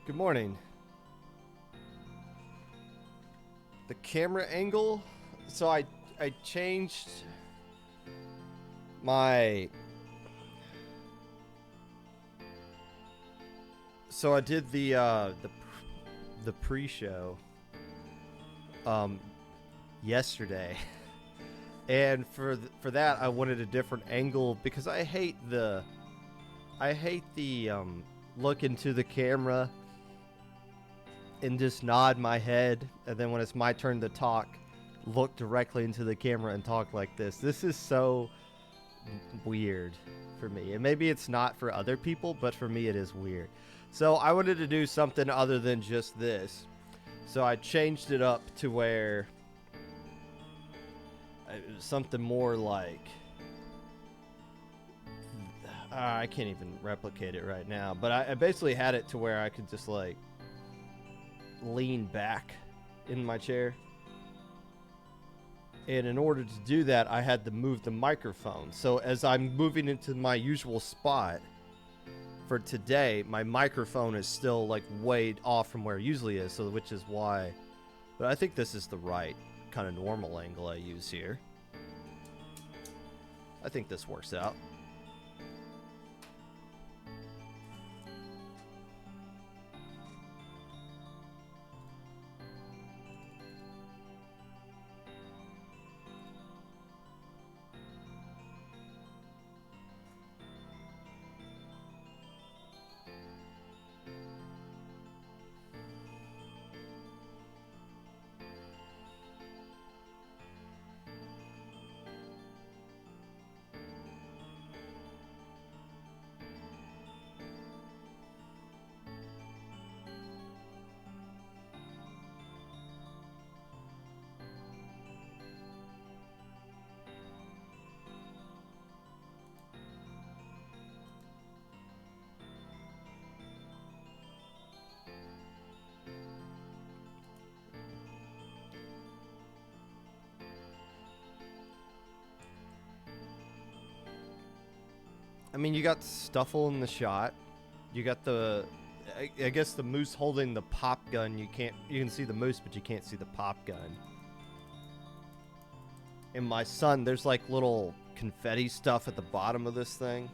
Good morning. The camera angle. So I changed my. So I did the pre-show yesterday, and for that I wanted a different angle because I hate the look into the camera and just nod my head, and then when it's my turn to talk, look directly into the camera and talk like this. This is so weird for me, and maybe it's not for other people, but for me it is weird. So I wanted to do something other than just this, so I changed it up to where it was something more like I can't even replicate it right now, but I basically had it to where I could just like lean back in my chair, and in order to do that I had to move the microphone. So as I'm moving into my usual spot for today, my microphone is still like way off from where it usually is, so which is why, but I think this is the right kind of normal angle I use here. I think this works out. I mean, you got Stuffle in the shot. You got the, I guess the moose holding the pop gun. You can see the moose, but you can't see the pop gun. And my son, there's like little confetti stuff at the bottom of this thing.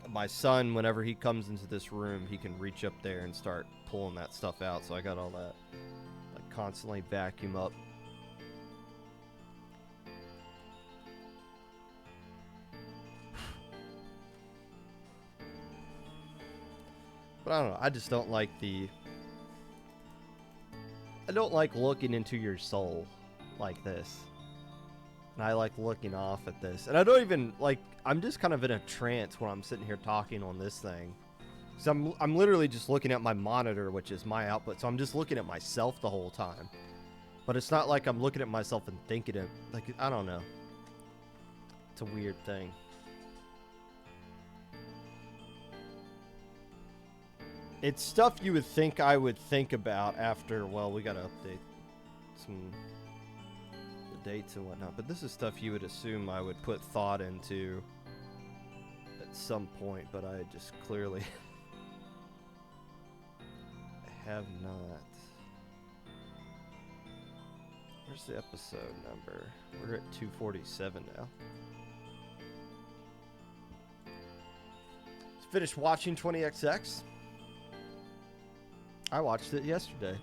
My son, whenever he comes into this room, he can reach up there and start pulling that stuff out. So I got all that, like, constantly vacuum up. But I don't know. I just don't like I don't like looking into your soul like this. And I like looking off at this. And I don't even, like, I'm just kind of in a trance when I'm sitting here talking on this thing. So I'm literally just looking at my monitor, which is my output. So I'm just looking at myself the whole time. But it's not like I'm looking at myself and thinking it. Like, I don't know. It's a weird thing. It's stuff you would think I would think about after, well, we gotta update some the dates and whatnot, but this is stuff you would assume I would put thought into at some point, but I just clearly have not. Where's the episode number? We're at 247 now. Let's finish watching 20XX. I watched it yesterday.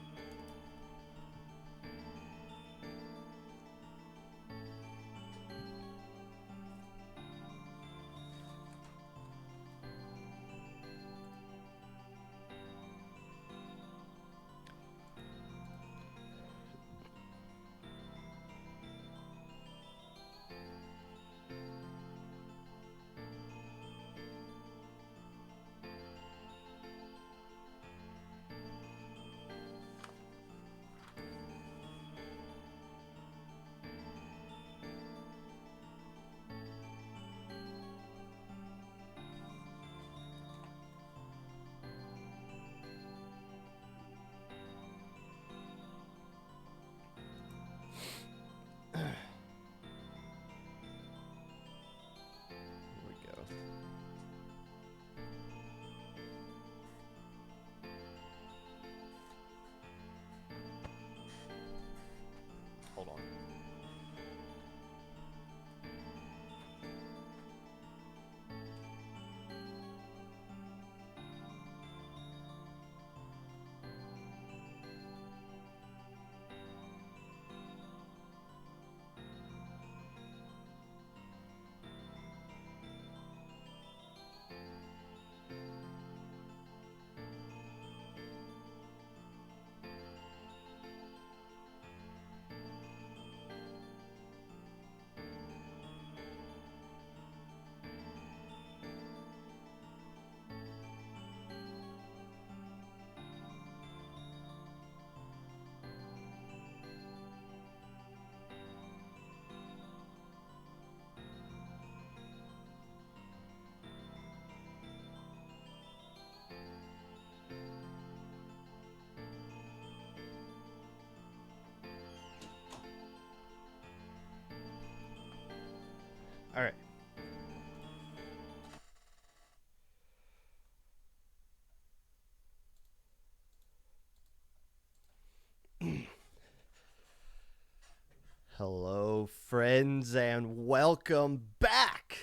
Hello, friends, and welcome back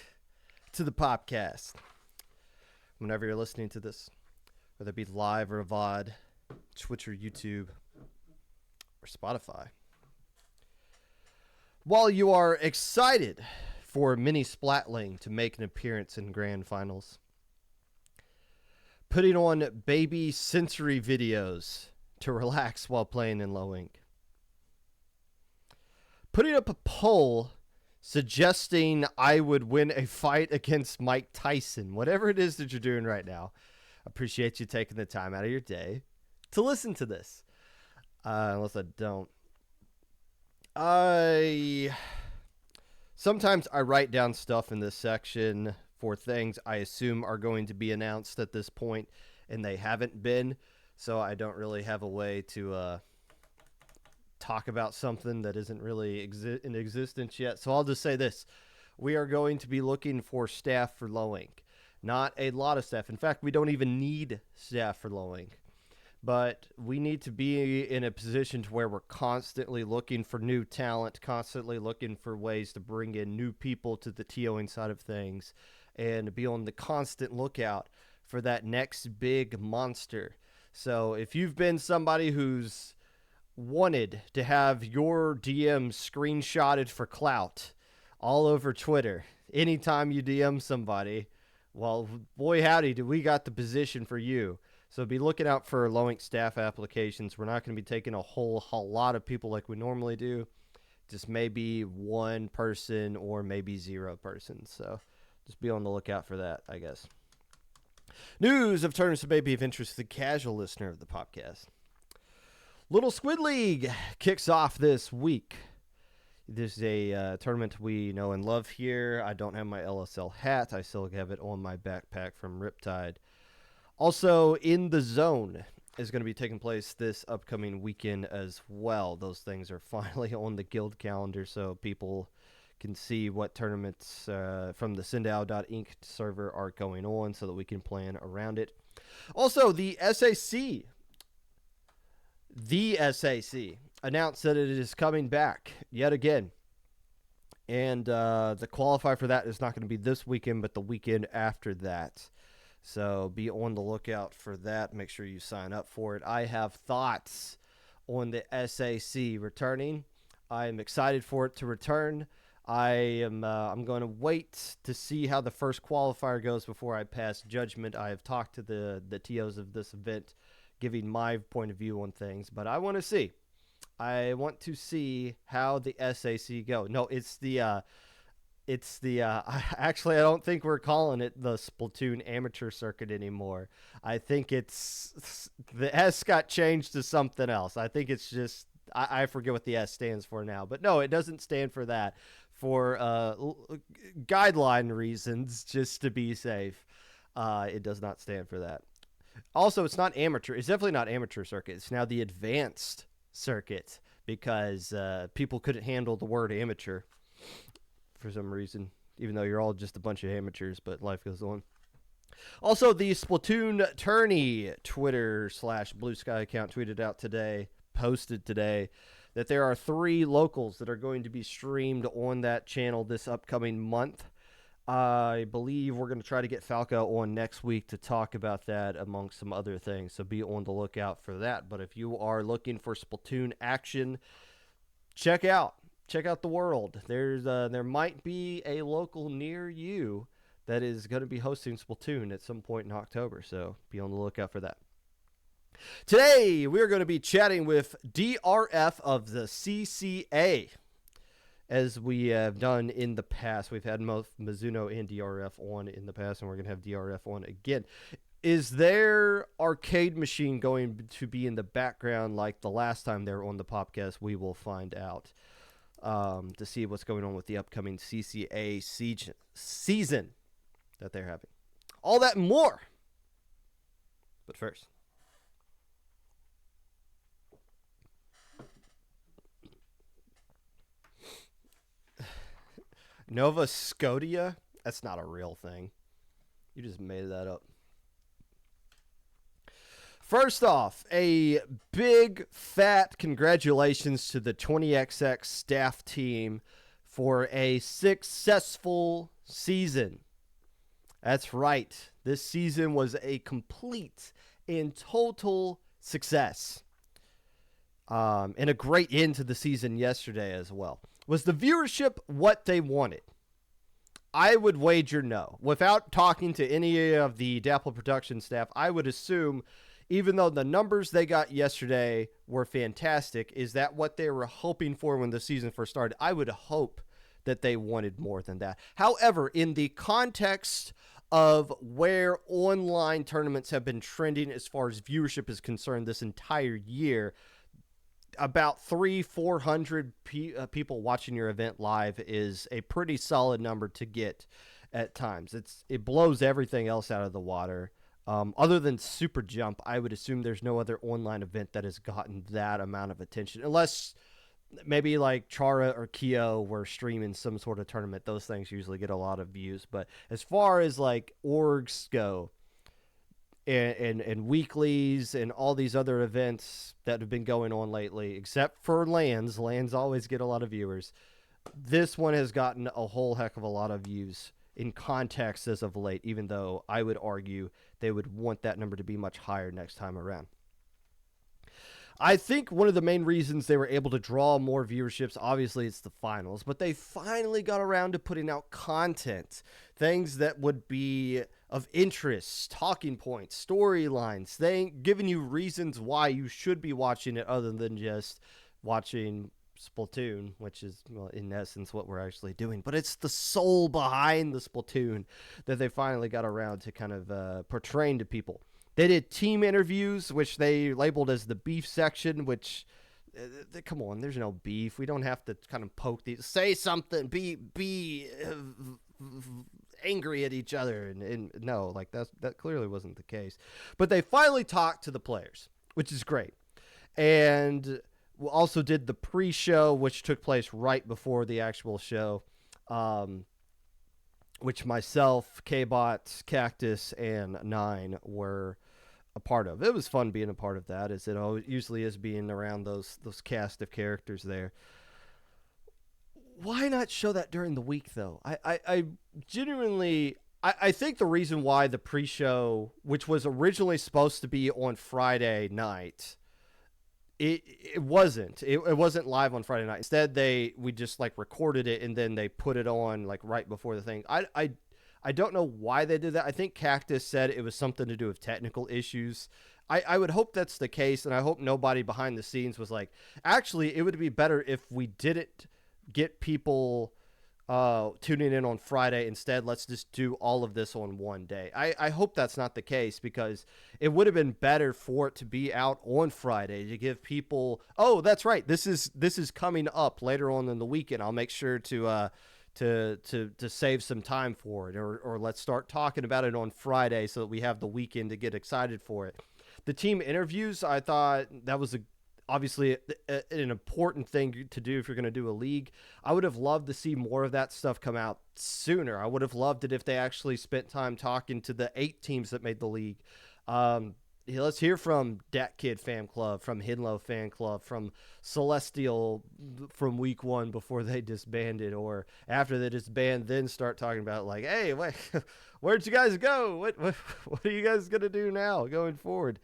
to the Popcast. Whenever you're listening to this, whether it be live or VOD, Twitch or YouTube, or Spotify. While you are excited for Mini Splatling to make an appearance in Grand Finals, putting on baby sensory videos to relax while playing in low ink, putting up a poll suggesting I would win a fight against Mike Tyson, whatever it is that you're doing right now, appreciate you taking the time out of your day to listen to this. Unless I don't. Sometimes I write down stuff in this section for things I assume are going to be announced at this point, and they haven't been, so I don't really have a way to talk about something that isn't really in existence yet. So I'll just say this. We are going to be looking for staff for low ink. Not a lot of staff. In fact, we don't even need staff for low ink. But we need to be in a position to where we're constantly looking for new talent, constantly looking for ways to bring in new people to the TOing side of things, and be on the constant lookout for that next big monster. So if you've been somebody who's wanted to have your DM screenshotted for clout all over Twitter, anytime you DM somebody, well, boy howdy, do we got the position for you. So be looking out for low ink staff applications. We're not going to be taking a whole lot of people like we normally do. Just maybe one person or maybe zero persons. So just be on the lookout for that, I guess. News of tournaments may be of interest to the casual listener of the podcast. Little Squid League kicks off this week. This is a tournament we know and love here. I don't have my LSL hat. I still have it on my backpack from Riptide. Also, In the Zone is going to be taking place this upcoming weekend as well. Those things are finally on the guild calendar, so people can see what tournaments from the Sindao.Inc. server are going on so that we can plan around it. Also, the SAC announced that it is coming back yet again. And the qualifier for that is not going to be this weekend, but the weekend after that. So be on the lookout for that. Make sure you sign up for it. I have thoughts on the SAC returning. I am excited for it to return. I'm going to wait to see how the first qualifier goes before I pass judgment. I have talked to the TOs of this event, giving my point of view on things, but I want to see. I want to see how the SAC go. No, actually, I don't think we're calling it the Splatoon Amateur Circuit anymore. I think the S got changed to something else. I think it's just, I forget what the S stands for now. But no, it doesn't stand for that. For guideline reasons, just to be safe, it does not stand for that. Also, it's not amateur. It's definitely not amateur circuit. It's now the advanced circuit because people couldn't handle the word amateur for some reason, even though you're all just a bunch of amateurs, but life goes on. Also, the Splatoon Tourney Twitter/Blue Sky account posted today, that there are 3 locals that are going to be streamed on that channel this upcoming month. I believe we're going to try to get Falco on next week to talk about that amongst some other things, so be on the lookout for that. But if you are looking for Splatoon action, check out the world. There might be a local near you that is going to be hosting Splatoon at some point in October, so be on the lookout for that. Today, we're going to be chatting with DRF of the CCA. As we have done in the past, we've had both Mizuno and DRF on in the past, and we're going to have DRF on again. Is their arcade machine going to be in the background like the last time they were on the Popcast? We will find out to see what's going on with the upcoming CCA season that they're having. All that and more. But first, Nova Scotia? That's not a real thing. You just made that up. First off, a big fat congratulations to the 20XX staff team for a successful season. That's right. This season was a complete and total success. And a great end to the season yesterday as well. Was the viewership what they wanted? I would wager no. Without talking to any of the Dapple production staff, I would assume, even though the numbers they got yesterday were fantastic, is that what they were hoping for when the season first started? I would hope that they wanted more than that. However, in the context of where online tournaments have been trending as far as viewership is concerned this entire year, about 300-400 people watching your event live is a pretty solid number to get at times. It blows everything else out of the water. Other than Super Jump, I would assume there's no other online event that has gotten that amount of attention, unless maybe like Chara or Kyo were streaming some sort of tournament. Those things usually get a lot of views. But as far as like orgs go, and weeklies and all these other events that have been going on lately, except for LANs always get a lot of viewers. This one has gotten a whole heck of a lot of views in context as of late, even though I would argue they would want that number to be much higher next time around. I think one of the main reasons they were able to draw more viewerships, obviously it's the finals, but they finally got around to putting out content, things that would be of interest, talking points, storylines, giving you reasons why you should be watching it other than just watching Splatoon, which is, well, in essence what we're actually doing. But it's the soul behind the Splatoon that they finally got around to kind of portraying to people. They did team interviews, which they labeled as the beef section, which, come on, there's no beef. We don't have to kind of poke these, say something, be angry at each other. And no, like that clearly wasn't the case. But they finally talked to the players, which is great. And we also did the pre-show, which took place right before the actual show, which myself, K-Bot, Cactus, and Nine were a part of. It was fun being a part of that, as it usually is being around those cast of characters there. Why not show that during the week, though? I genuinely... I think the reason why the pre-show, which was originally supposed to be on Friday night, it wasn't. It wasn't live on Friday night. Instead, we just like recorded it and then they put it on like right before the thing. I don't know why they did that. I think Cactus said it was something to do with technical issues. I would hope that's the case, and I hope nobody behind the scenes was like, actually, it would be better if we didn't get people tuning in on Friday. Instead, let's just do all of this on one day. I hope that's not the case, because it would have been better for it to be out on Friday to give people, oh, that's right, this is coming up later on in the weekend. I'll make sure to save some time for it, or let's start talking about it on Friday so that we have the weekend to get excited for it. The team interviews, I thought that was obviously an important thing to do if you're going to do a league. I would have loved to see more of that stuff come out sooner. I would have loved it if they actually spent time talking to the 8 teams that made the league. Let's hear from Dat Kid Fan Club, from Hinlow Fan Club, from Celestial from week 1 before they disbanded, or after they disband, then start talking about like, hey, wait, where'd you guys go? What are you guys going to do now going forward?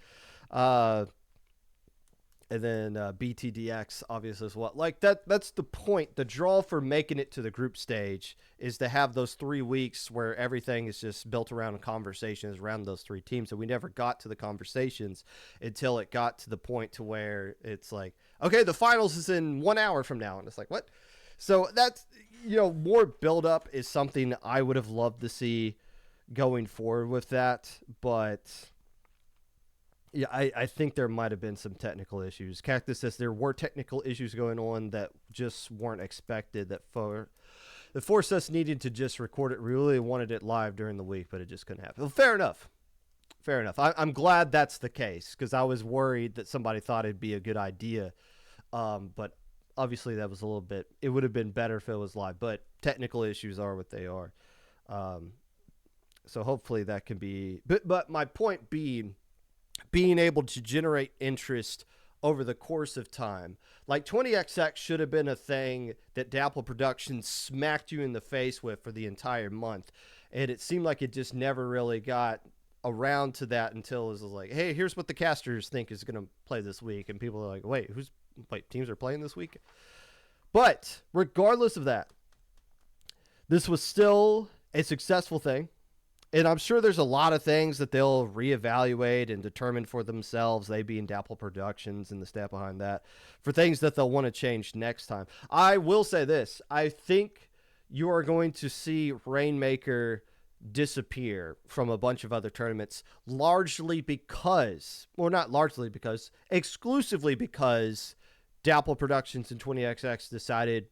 And then BTDX, obviously, as well. Like, that's the point. The draw for making it to the group stage is to have those 3 weeks where everything is just built around conversations around those 3 teams. And we never got to the conversations until it got to the point to where it's like, okay, the finals is in 1 hour from now. And it's like, what? So that's, more build-up is something I would have loved to see going forward with that. But... yeah, I think there might have been some technical issues. Cactus says there were technical issues going on that just weren't expected, that forced us needing to just record it. We really wanted it live during the week, but it just couldn't happen. Well, fair enough. I'm glad that's the case, because I was worried that somebody thought it'd be a good idea. But obviously that was a little bit, it would have been better if it was live, but technical issues are what they are. So hopefully that can be, but my point being being able to generate interest over the course of time. Like 20XX should have been a thing that Dapple Productions smacked you in the face with for the entire month. And it seemed like it just never really got around to that until it was like, hey, here's what the casters think is going to play this week. And people are like, wait, teams are playing this week? But regardless of that, this was still a successful thing. And I'm sure there's a lot of things that they'll reevaluate and determine for themselves, they being Dapple Productions and the staff behind that, for things that they'll want to change next time. I will say this. I think you are going to see Rainmaker disappear from a bunch of other tournaments, largely because, well, not largely because, exclusively because Dapple Productions and 20XX decided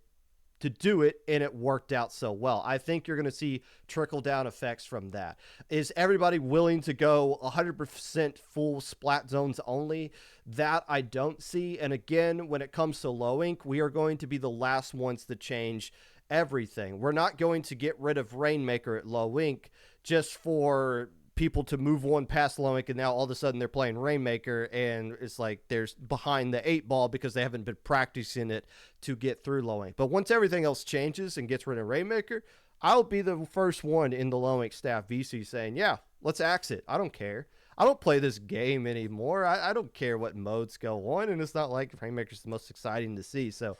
to do it, and it worked out so well. I think you're going to see trickle-down effects from that. Is everybody willing to go 100% full splat zones only? That I don't see. And again, when it comes to low ink, we are going to be the last ones to change everything. We're not going to get rid of Rainmaker at low ink just for people to move one past low ink, and now all of a sudden they're playing Rainmaker, and it's like there's behind the 8 ball because they haven't been practicing it to get through low ink. But once everything else changes and gets rid of Rainmaker, I'll be the first one in the low ink staff VC saying, yeah, let's axe it. I don't care. I don't play this game anymore. I don't care what modes go on, and it's not like Rainmaker's the most exciting to see. So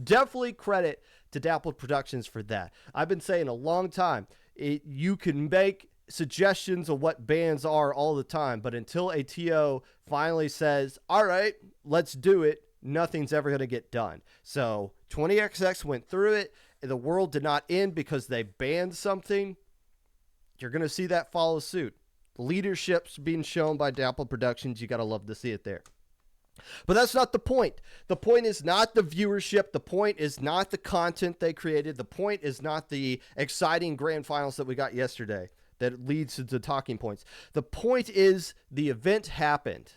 definitely credit to Dapple Productions for that. I've been saying a long time, you can make suggestions of what bans are all the time, but until a TO finally says, all right, let's do it, nothing's ever going to get done. So 20XX went through it. The world did not end because they banned something. You're going to see that follow suit. Leadership's being shown by Dapple Productions. You got to love to see it there. But that's not the point. The point is not the viewership. The point is not the content they created. The point is not the exciting grand finals that we got yesterday that leads to the talking points. The point is the event happened,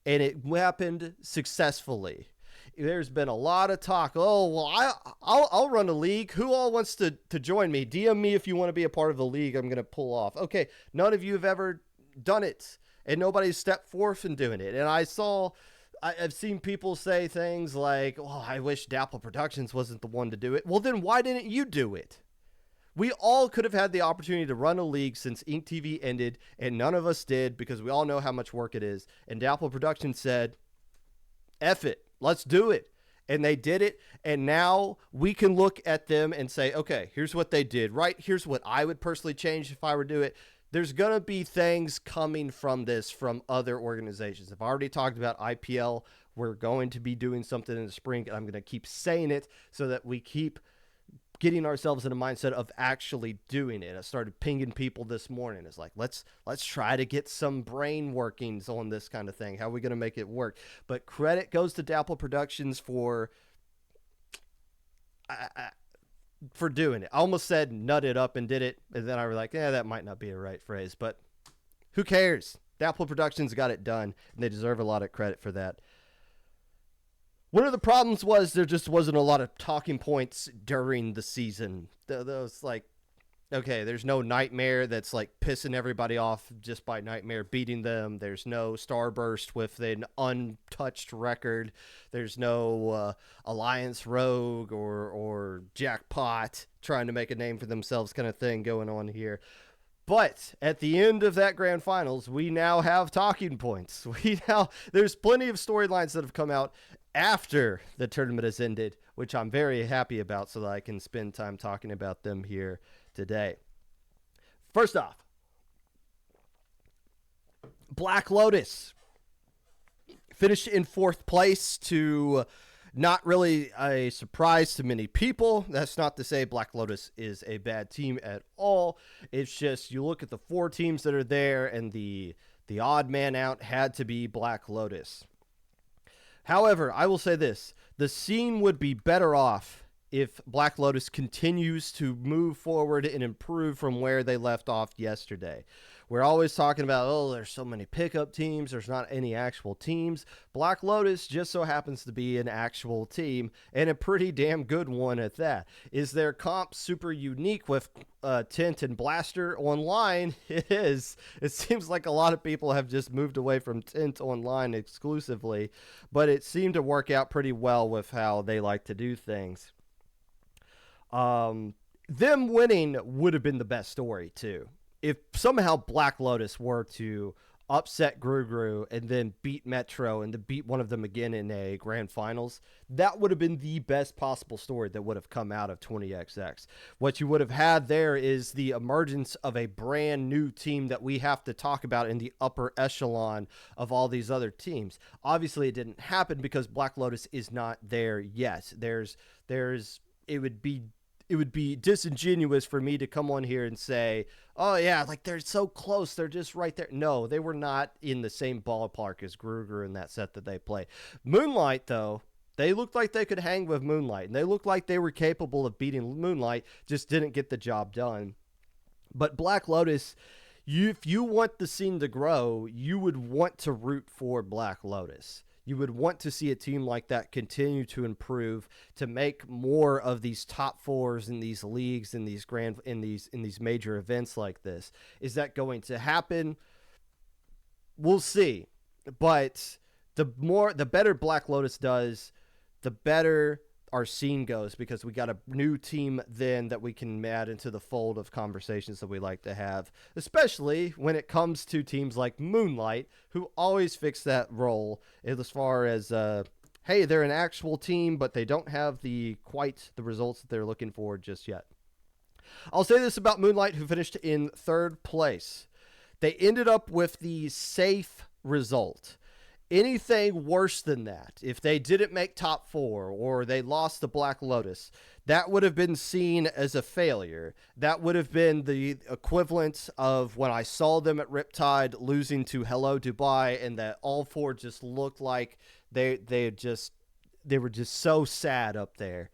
and it happened successfully. There's been a lot of talk. Oh, well, I'll run a league. Who all wants to join me? DM me if you want to be a part of the league I'm going to pull off. Okay, none of you have ever done it, and nobody's stepped forth in doing it. And I've seen people say things like, oh, I wish Dapple Productions wasn't the one to do it. Well, then why didn't you do it? We all could have had the opportunity to run a league since Ink TV ended, and none of us did because we all know how much work it is. And Dapple Productions said, F it, let's do it. And they did it, and now we can look at them and say, okay, here's what they did, right? Here's what I would personally change if I were to do it. There's going to be things coming from this from other organizations. I've already talked about IPL. We're going to be doing something in the spring, and I'm going to keep saying it so that we keep getting ourselves in a mindset of actually doing it. I started pinging people this morning. It's like, let's try to get some brain workings on this kind of thing. How are we going to make it work? But credit goes to Dapple Productions for doing it. I almost said nut it up and did it, and then I was like, yeah, that might not be a right phrase, but who cares? Dapple Productions got it done, and they deserve a lot of credit for that. One of the problems was there just wasn't a lot of talking points during the season. Those like, okay, there's no Nightmare that's like pissing everybody off just by Nightmare beating them. There's no Starburst with an untouched record. There's no Alliance Rogue or Jackpot trying to make a name for themselves kind of thing going on here. But at the end of that grand finals, we now have talking points. There's plenty of storylines that have come out after the tournament has ended, which I'm very happy about so that I can spend time talking about them here today. First off, Black Lotus finished in 4th place, to not really a surprise to many people. That's not to say Black Lotus is a bad team at all. It's just you look at the 4 teams that are there, and the odd man out had to be Black Lotus. However, I will say this. The scene would be better off if Black Lotus continues to move forward and improve from where they left off yesterday. We're always talking about, oh, there's so many pickup teams, there's not any actual teams. Black Lotus just so happens to be an actual team, and a pretty damn good one at that. Is their comp super unique with Tint and Blaster online? It is. It seems like a lot of people have just moved away from Tint online exclusively, but it seemed to work out pretty well with how they like to do things. Them winning would have been the best story too. If somehow Black Lotus were to upset Gru and then beat Metro and then beat one of them again in a grand finals, that would have been the best possible story that would have come out of 20XX. What you would have had there is the emergence of a brand new team that we have to talk about in the upper echelon of all these other teams. Obviously, it didn't happen because Black Lotus is not there yet. It would be disingenuous for me to come on here and say, oh yeah, like they're so close, they're just right there. No, they were not in the same ballpark as Gruger in that set that they play. Moonlight, though, they looked like they could hang with Moonlight, and they looked like they were capable of beating Moonlight, just didn't get the job done. But Black Lotus, if you want the scene to grow, you would want to root for Black Lotus. You would want to see a team like that continue to improve, to make more of these top fours in these leagues, in these major events like this. Is that going to happen? We'll see. But the better Black Lotus does, the better our scene goes, because we got a new team then that we can add into the fold of conversations that we like to have, especially when it comes to teams like Moonlight, who always fix that role as far as hey, they're an actual team, but they don't have quite the results that they're looking for just yet. I'll say this about Moonlight, who finished in third place. They ended up with the safe result. Anything worse than that, if they didn't make top four or they lost to Black Lotus, that would have been seen as a failure. That would have been the equivalent of when I saw them at Riptide losing to Hello Dubai, and that all four just looked like they were just so sad up there.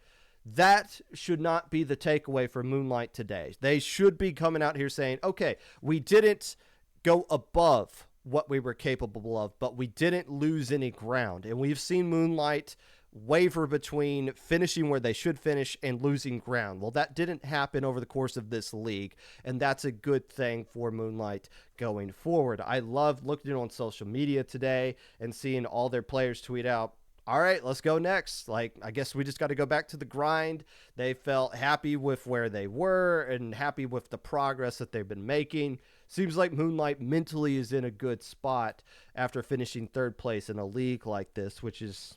That should not be the takeaway for Moonlight today. They should be coming out here saying, okay, we didn't go above what we were capable of, but we didn't lose any ground. And we've seen Moonlight waver between finishing where they should finish and losing ground. Well, that didn't happen over the course of this league, and that's a good thing for Moonlight going forward. I loved looking on social media today and seeing all their players tweet out, all right, let's go next. Like, I guess we just got to go back to the grind. They felt happy with where they were and happy with the progress that they've been making. Seems like Moonlight mentally is in a good spot after finishing third place in a league like this, which is,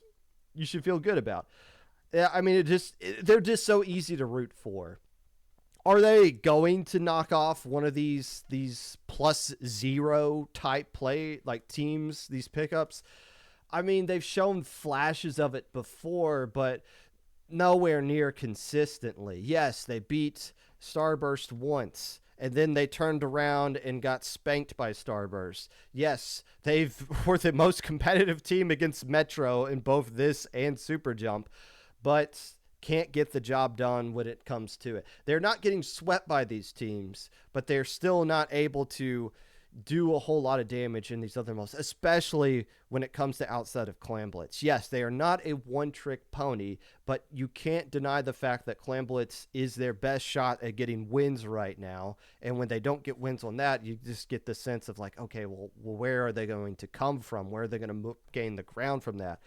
you should feel good about. Yeah, I mean, they're just so easy to root for. Are they going to knock off one of these +0 type play like teams, these pickups? I mean, they've shown flashes of it before, but nowhere near consistently. Yes, they beat Starburst once, and then they turned around and got spanked by Starburst. Yes, they were the most competitive team against Metro in both this and Super Jump, but can't get the job done when it comes to it. They're not getting swept by these teams, but they're still not able to do a whole lot of damage in these other modes, especially when it comes to outside of Clan Blitz. Yes, they are not a one-trick pony, but you can't deny the fact that Clan Blitz is their best shot at getting wins right now, and when they don't get wins on that, you just get the sense of like, okay, well where are they going to come from? Where are they going to gain the ground from that?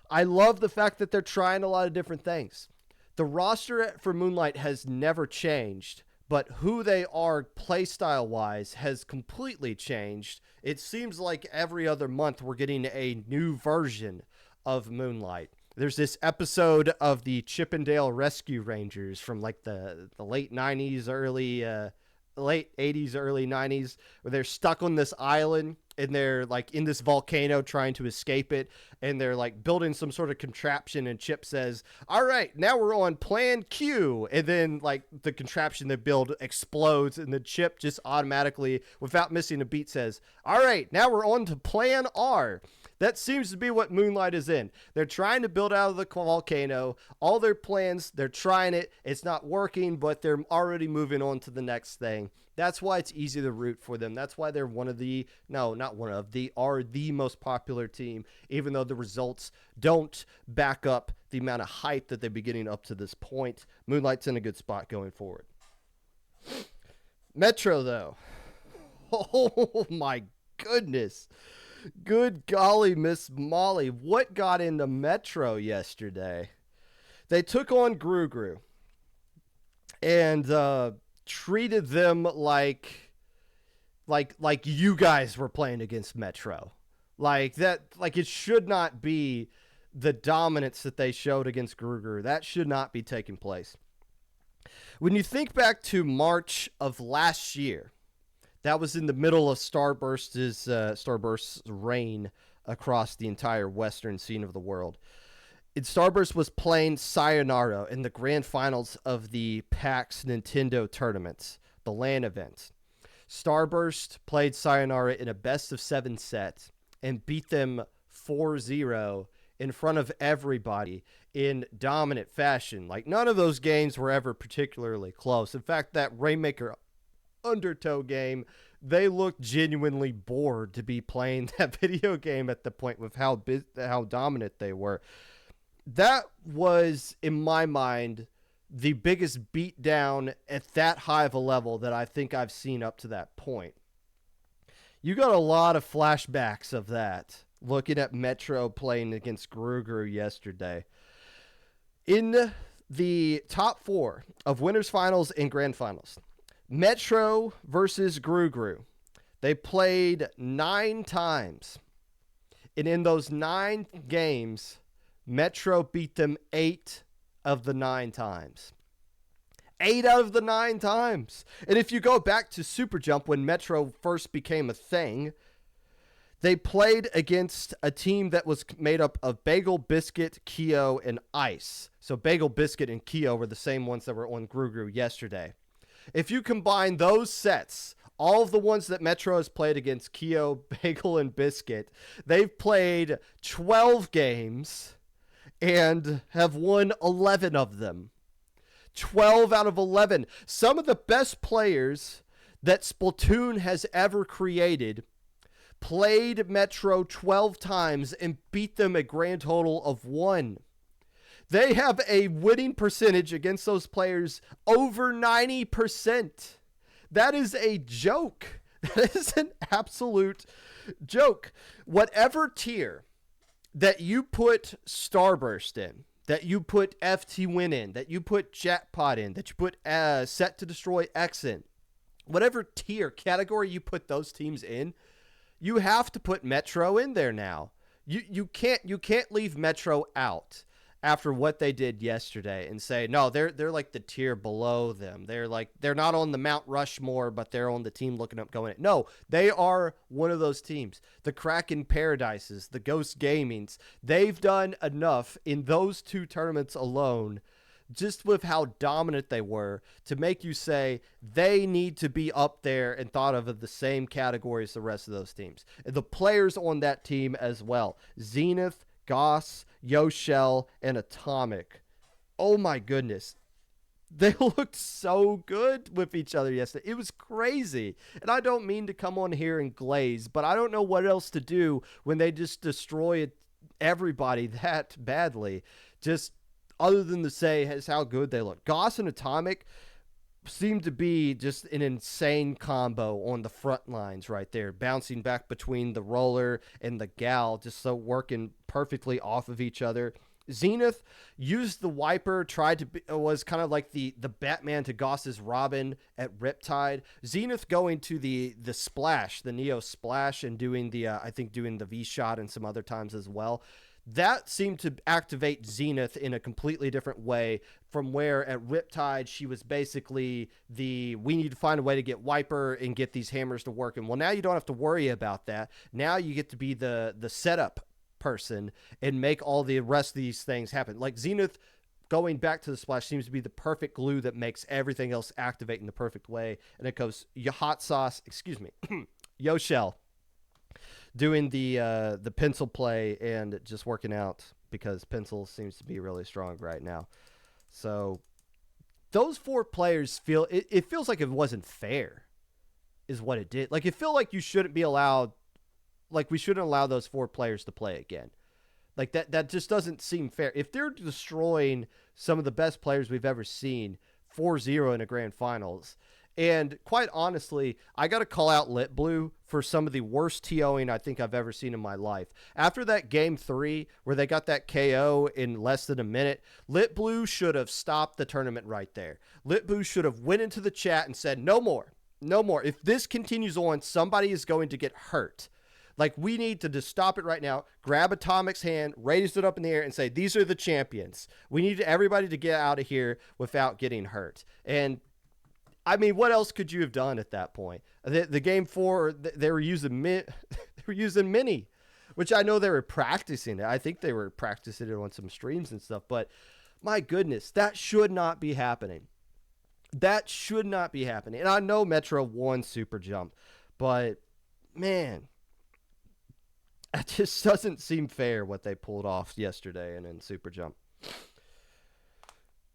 I love the fact that they're trying a lot of different things. The roster for Moonlight has never changed, but who they are playstyle-wise has completely changed. It seems like every other month we're getting a new version of Moonlight. There's this episode of the Chippendale Rescue Rangers from like the late 90s, late 80s, early 90s, where they're stuck on this island and they're like in this volcano trying to escape it, and they're like building some sort of contraption, and Chip says, all right, now we're on plan Q, and then like the contraption they build explodes, and the Chip just automatically, without missing a beat, says, all right, now we're on to plan R. That seems to be what Moonlight is in. They're trying to build out of the volcano. All their plans, they're trying it. It's not working, but they're already moving on to the next thing. That's why it's easy to root for them. That's why they're are the most popular team, even though the results don't back up the amount of hype that they've been getting up to this point. Moonlight's in a good spot going forward. Metro, though. Oh, my goodness. Good golly, Miss Molly. What got into Metro yesterday? They took on Gru and treated them like you guys were playing against Metro. Like that, like it should not be the dominance that they showed against Gru. That should not be taking place. When you think back to March of last year, that was in the middle of Starburst's reign across the entire western scene of the world. Starburst was playing Sayonara in the grand finals of the PAX Nintendo tournaments, the LAN event. Starburst played Sayonara in a best-of-7 set and beat them 4-0 in front of everybody in dominant fashion. Like, none of those games were ever particularly close. In fact, that Rainmaker Undertow game, they looked genuinely bored to be playing that video game at the point with how dominant they were. That was, in my mind, the biggest beatdown at that high of a level that I think I've seen up to that point. You got a lot of flashbacks of that, looking at Metro playing against Gru yesterday. In the top 4 of winners finals and grand finals, Metro versus Gru. They played 9 times. And in those 9 games, Metro beat them 8 of the 9 times. 8 out of the 9 times. And if you go back to Super Jump, when Metro first became a thing, they played against a team that was made up of Bagel, Biscuit, Kyo, and Ice. So Bagel, Biscuit, and Kyo were the same ones that were on Gru yesterday. If you combine those sets, all of the ones that Metro has played against Kyo, Bagel, and Biscuit, they've played 12 games and have won 11 of them. 12 out of 11. Some of the best players that Splatoon has ever created played Metro 12 times and beat them a grand total of 1. They have a winning percentage against those players over 90%. That is a joke. That is an absolute joke. Whatever tier that you put Starburst in, that you put FT Win in, that you put Jackpot in, that you put Set to Destroy X in, whatever tier category you put those teams in, you have to put Metro in there now. You can't leave Metro out after what they did yesterday and say, no, they're like the tier below them. They're not on the Mount Rushmore, but they're on the team looking up going. No, they are one of those teams. The Kraken Paradises, the Ghost Gamings, they've done enough in those 2 tournaments alone, just with how dominant they were, to make you say they need to be up there and thought of the same category as the rest of those teams. And the players on that team as well. Zenith, Goss, Yoshell, and Atomic. Oh my goodness. They looked so good with each other yesterday. It was crazy. And I don't mean to come on here and glaze, but I don't know what else to do when they just destroy everybody that badly. Just other than to say is how good they look. Goss and Atomic seemed to be just an insane combo on the front lines right there, bouncing back between the roller and the gal, just so working perfectly off of each other. Zenith used the wiper, was kind of like the Batman to Goss's Robin at Riptide. Zenith going to the splash, the Neo splash, and doing the V shot and some other times as well. That seemed to activate Zenith in a completely different way from where at Riptide she was basically we need to find a way to get Wiper and get these hammers to work. And well, now you don't have to worry about that. Now you get to be the setup person and make all the rest of these things happen. Like Zenith going back to the splash seems to be the perfect glue that makes everything else activate in the perfect way. And it goes hot sauce, excuse me, Yoshell doing the pencil play and just working out because pencil seems to be really strong right now. So those 4 players it feels like it wasn't fair is what it did. Like it felt like you shouldn't be allowed, like we shouldn't allow those 4 players to play again. Like that just doesn't seem fair. If they're destroying some of the best players we've ever seen 4-0 in a grand finals. And quite honestly, I got to call out Lit Blue for some of the worst TOing I think I've ever seen in my life. After that game 3 where they got that KO in less than a minute, Lit Blue should have stopped the tournament right there. Lit Blue should have went into the chat and said, no more. No more. If this continues on, somebody is going to get hurt. Like, we need to just stop it right now, grab Atomic's hand, raise it up in the air, and say, these are the champions. We need everybody to get out of here without getting hurt. And I mean, what else could you have done at that point? The game 4, they were using Mini, which I know they were practicing it. I think they were practicing it on some streams and stuff. But my goodness, that should not be happening. That should not be happening. And I know Metro won Super Jump, but man, it just doesn't seem fair what they pulled off yesterday and in Super Jump.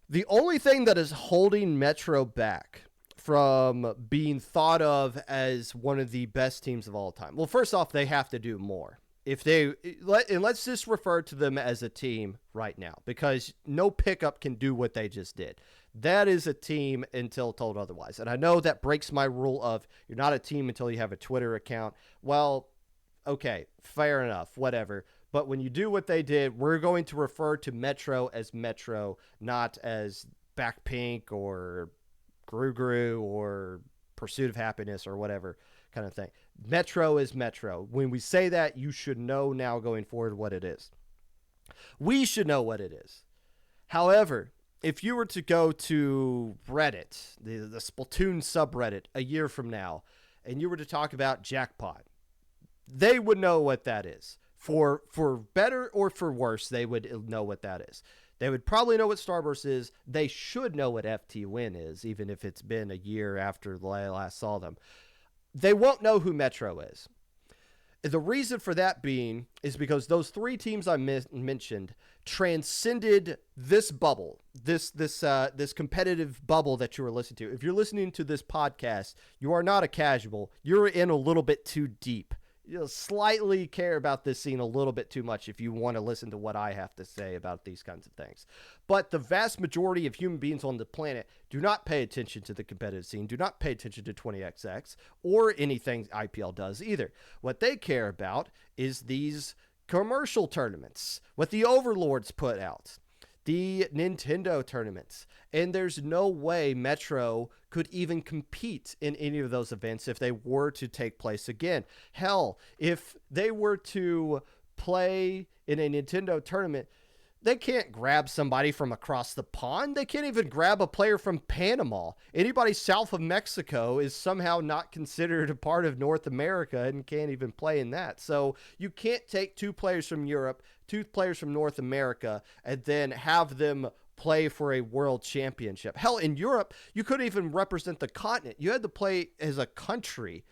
The only thing that is holding Metro back from being thought of as one of the best teams of all time. Well, first off, they have to do more. Let's just refer to them as a team right now, because no pickup can do what they just did. That is a team until told otherwise. And I know that breaks my rule of you're not a team until you have a Twitter account. Well, okay, fair enough, whatever. But when you do what they did, we're going to refer to Metro as Metro, not as Backpink or Gru or Pursuit of Happiness or whatever kind of thing. Metro is Metro. When we say that, you should know now going forward what it is. We should know what it is. However, if you were to go to Reddit, the Splatoon subreddit, a year from now, and you were to talk about Jackpot, they would know what that is. For better or for worse, they would know what that is. They would probably know what Starburst is. They should know what FT Win is, even if it's been a year after I last saw them. They won't know who Metro is. The reason for that being is because those 3 teams I mentioned transcended this bubble, this competitive bubble that you were listening to. If you're listening to this podcast, you are not a casual. You're in a little bit too deep. You'll slightly care about this scene a little bit too much if you want to listen to what I have to say about these kinds of things. But the vast majority of human beings on the planet do not pay attention to the competitive scene, do not pay attention to 20XX or anything IPL does either. What they care about is these commercial tournaments, what the overlords put out, the Nintendo tournaments. And there's no way Metro could even compete in any of those events if they were to take place again. Hell, if they were to play in a Nintendo tournament, they can't grab somebody from across the pond. They can't even grab a player from Panama. Anybody south of Mexico is somehow not considered a part of North America and can't even play in that. So you can't take 2 players from Europe, 2 players from North America, and then have them play for a world championship. Hell, in Europe, you couldn't even represent the continent. You had to play as a country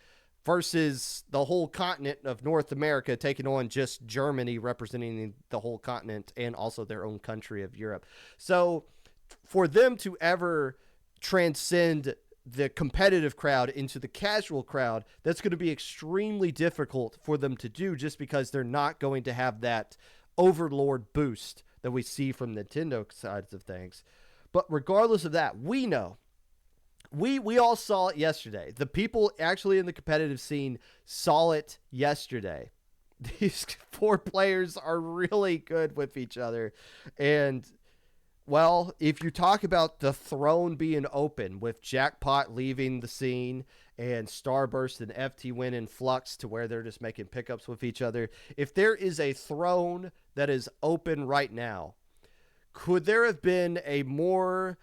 versus the whole continent of North America taking on just Germany representing the whole continent and also their own country of Europe. So for them to ever transcend the competitive crowd into the casual crowd, that's going to be extremely difficult for them to do just because they're not going to have that overlord boost that we see from Nintendo sides of things. But regardless of that, we know, we all saw it yesterday. The people actually in the competitive scene saw it yesterday. These 4 players are really good with each other. And Well, if you talk about the throne being open with Jackpot leaving the scene and Starburst and FT Win in flux to where they're just making pickups with each other, if there is a throne that is open right now, could there have been a more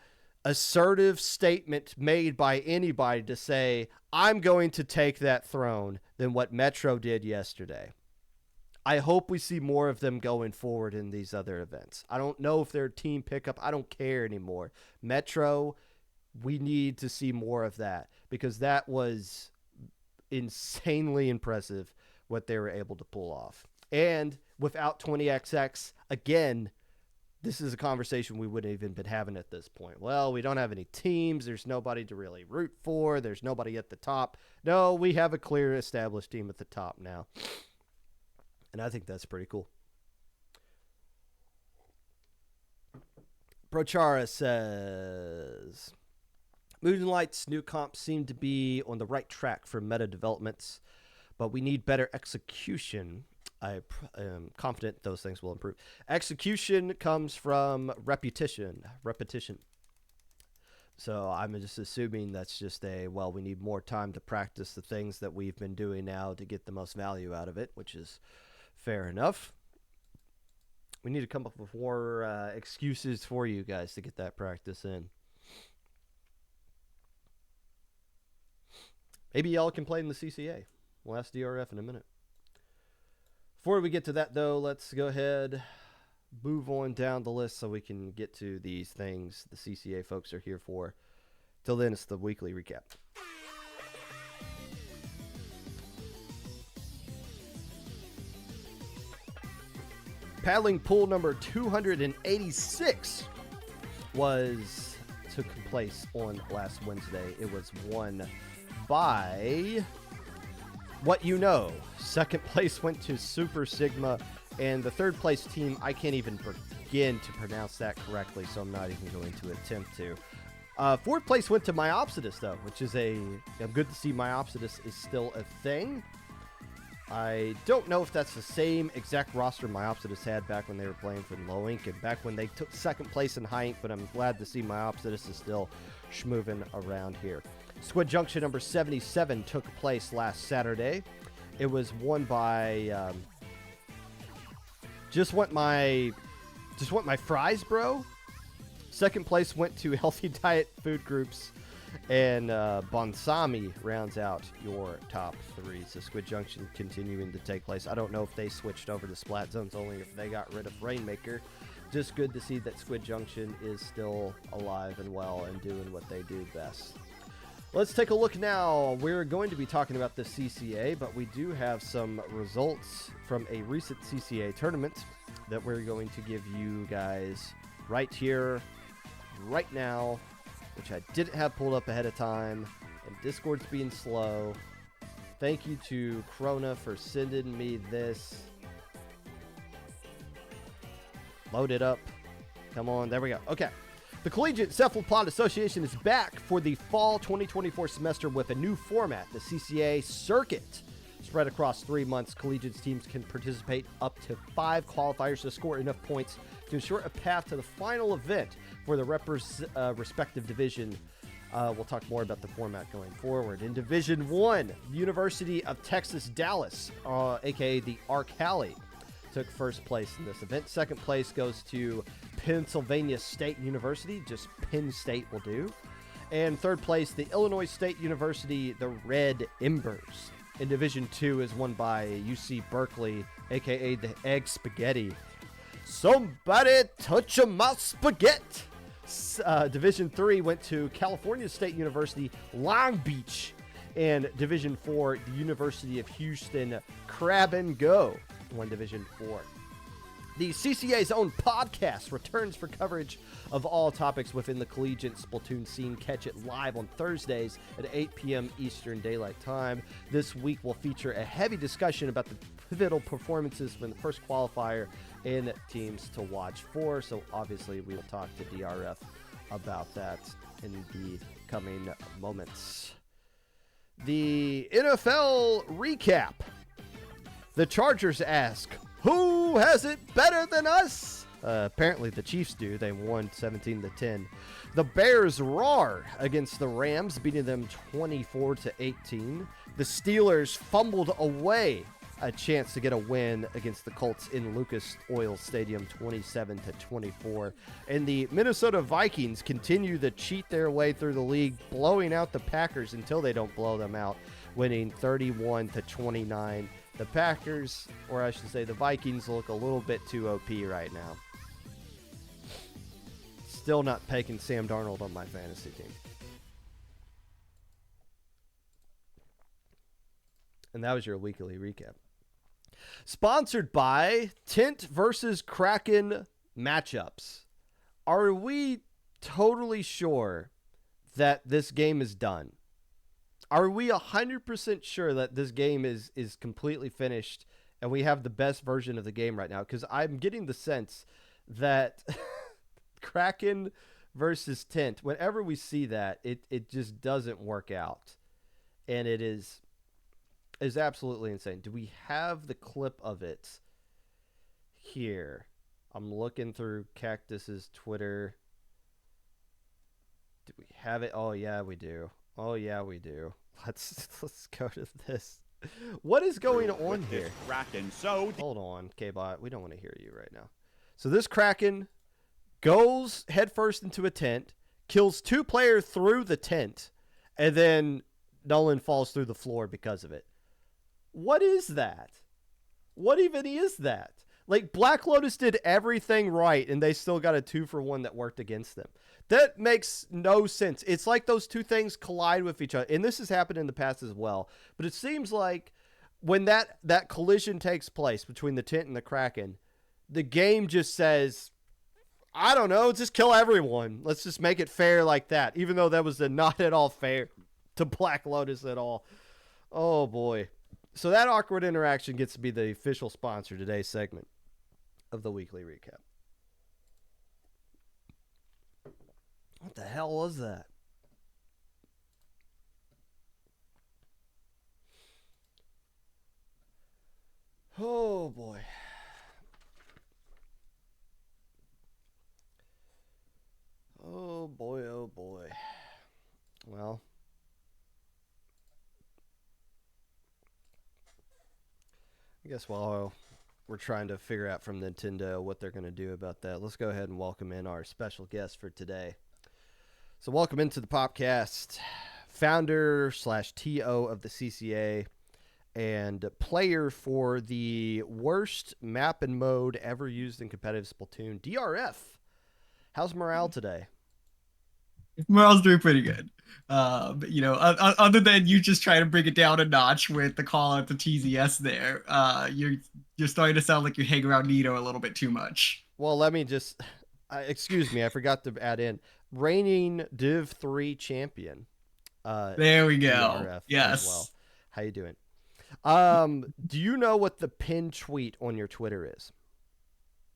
assertive statement made by anybody to say, I'm going to take that throne than what Metro did yesterday? I hope we see more of them going forward in these other events. I don't know if they're team pickup. I don't care anymore. Metro, we need to see more of that because that was insanely impressive what they were able to pull off. And without 20XX, again, this is a conversation we wouldn't even been having at this point. Well, we don't have any teams. There's nobody to really root for. There's nobody at the top. No, we have a clear established team at the top now. And I think that's pretty cool. Prochara says, Moonlight's new comps seem to be on the right track for meta developments, but we need better execution. I am confident those things will improve. Execution comes from repetition. So I'm just assuming that's just we need more time to practice the things that we've been doing now to get the most value out of it, which is fair enough. We need to come up with more excuses for you guys to get that practice in. Maybe y'all can play in the CCA. We'll ask DRF in a minute. Before we get to that, though, let's go ahead, move on down the list so we can get to these things the CCA folks are here for. Till then, it's the weekly recap. Paddling pool number 286 took place on last Wednesday. It was won by What You Know. Second place went to Super Sigma, and the third place team, I can't even begin to pronounce that correctly, so I'm not even going to attempt to. Fourth place went to Myopsidus, though, which is I'm good to see Myopsidus is still a thing. I don't know if that's the same exact roster Myopsidus had back when they were playing for Low Ink and back when they took second place in High Ink, but I'm glad to see Myopsidus is still schmoving around here. Squid Junction number 77 took place last Saturday. It was won by just want my fries, bro. Second place went to Healthy Diet Food Groups, and Bonsami rounds out your top three. So Squid Junction continuing to take place. I don't know if they switched over to Splat Zones only, if they got rid of Rainmaker. Just good to see that Squid Junction is still alive and well and doing what they do best. Let's take a look now. We're going to be talking about the CCA, but we do have some results from a recent CCA tournament that we're going to give you guys right here, right now, which I didn't have pulled up ahead of time, and Discord's being slow. Thank you to Krona for sending me this. Load it up. Come on, there we go. Okay. The Collegiate Cephalopod Association is back for the fall 2024 semester with a new format, the CCA Circuit. Spread across 3 months, Collegiate teams can participate up to 5 qualifiers to score enough points to ensure a path to the final event for the respective division. We'll talk more about the format going forward. In Division 1, University of Texas Dallas, a.k.a. the Arcali, took first place in this event. Second place goes to Pennsylvania State University. Just Penn State will do. And third place, the Illinois State University, the Red Embers. In Division 2 is won by UC Berkeley, a.k.a. the Egg Spaghetti. Somebody touch my spaghetti. Division 3 went to California State University, Long Beach. And Division 4, the University of Houston, Crab and Go, won Division 4. The CCA's own podcast returns for coverage of all topics within the collegiate Splatoon scene. Catch it live on Thursdays at 8 p.m. Eastern Daylight Time. This week will feature a heavy discussion about the pivotal performances from the first qualifier and teams to watch for. So obviously we will talk to DRF about that in the coming moments. The NFL recap. The Chargers ask, who has it better than us? Apparently the Chiefs do. They won 17-10. The Bears roar against the Rams, beating them 24-18. The Steelers fumbled away a chance to get a win against the Colts in Lucas Oil Stadium, 27-24. And the Minnesota Vikings continue to cheat their way through the league, blowing out the Packers until they don't blow them out, winning 31-29. The Packers, or I should say the Vikings, look a little bit too OP right now. Still not picking Sam Darnold on my fantasy team. And that was your weekly recap. Sponsored by Tent versus Kraken matchups. Are we totally sure that this game is done? Are we 100% sure that this game is completely finished and we have the best version of the game right now? Because I'm getting the sense that Kraken versus Tent, whenever we see that, it just doesn't work out. And it is absolutely insane. Do we have the clip of it here? I'm looking through Cactus's Twitter. Do we have it? Oh, yeah, we do. Oh, yeah, we do. Let's go to this. What is going on here? Kraken, so hold on, K-Bot. We don't want to hear you right now. So this Kraken goes headfirst into a tent, kills 2 players through the tent, and then Nolan falls through the floor because of it. What is that? What even is that? Like, Black Lotus did everything right, and they still got a 2-for-1 that worked against them. That makes no sense. It's like those two things collide with each other. And this has happened in the past as well. But it seems like when that collision takes place between the Tent and the Kraken, the game just says, I don't know, just kill everyone. Let's just make it fair like that. Even though that was not at all fair to Black Lotus at all. Oh, boy. So that awkward interaction gets to be the official sponsor of today's segment of the weekly recap. What the hell was that? Oh, boy. Oh, boy, oh, boy. Well, I guess while we're trying to figure out from Nintendo what they're going to do about that, let's go ahead and welcome in our special guest for today. So welcome into the Popcast, founder / TO of the CCA and player for the worst map and mode ever used in competitive Splatoon, DRF. How's morale today? Morale's doing pretty good. But, you know, other than you just trying to bring it down a notch with the call out to TZS there, you're starting to sound like you hang around Nito a little bit too much. Well, let me just, excuse me, I forgot to add in, reigning Div 3 champion. There we go. DRF yes. As well. How you doing? Do you know what the pinned tweet on your Twitter is?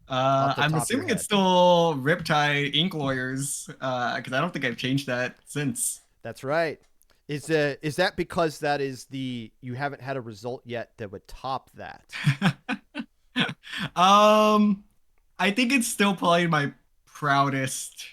I'm assuming it's still Riptide Ink Lawyers, because I don't think I've changed that since. That's right. Is that because that is you haven't had a result yet that would top that? I think it's still probably my proudest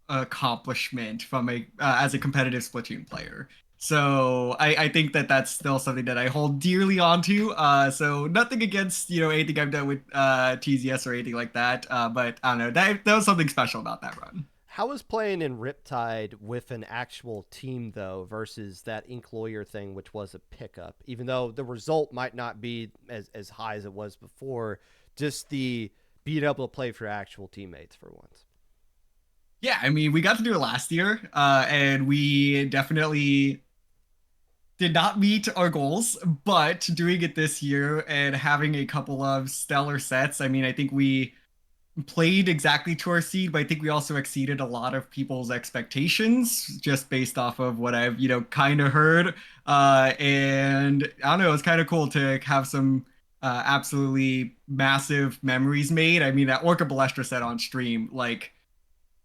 accomplishment from as a competitive Splatoon player. So I think that's still something that I hold dearly onto. So nothing against, anything I've done with TZS or anything like that. But I don't know, that was something special about that run. How is playing in Riptide with an actual team, though, versus that Ink Lawyer thing, which was a pickup? Even though the result might not be as high as it was before, just the being able to play for actual teammates for once. Yeah, I mean, we got to do it last year, and we definitely did not meet our goals, but doing it this year and having a couple of stellar sets, I mean, I think we played exactly to our seed, but I think we also exceeded a lot of people's expectations just based off of what I've, kind of heard. And I don't know, it's kind of cool to have some absolutely massive memories made. I mean, that Orca Balestra set on stream, like,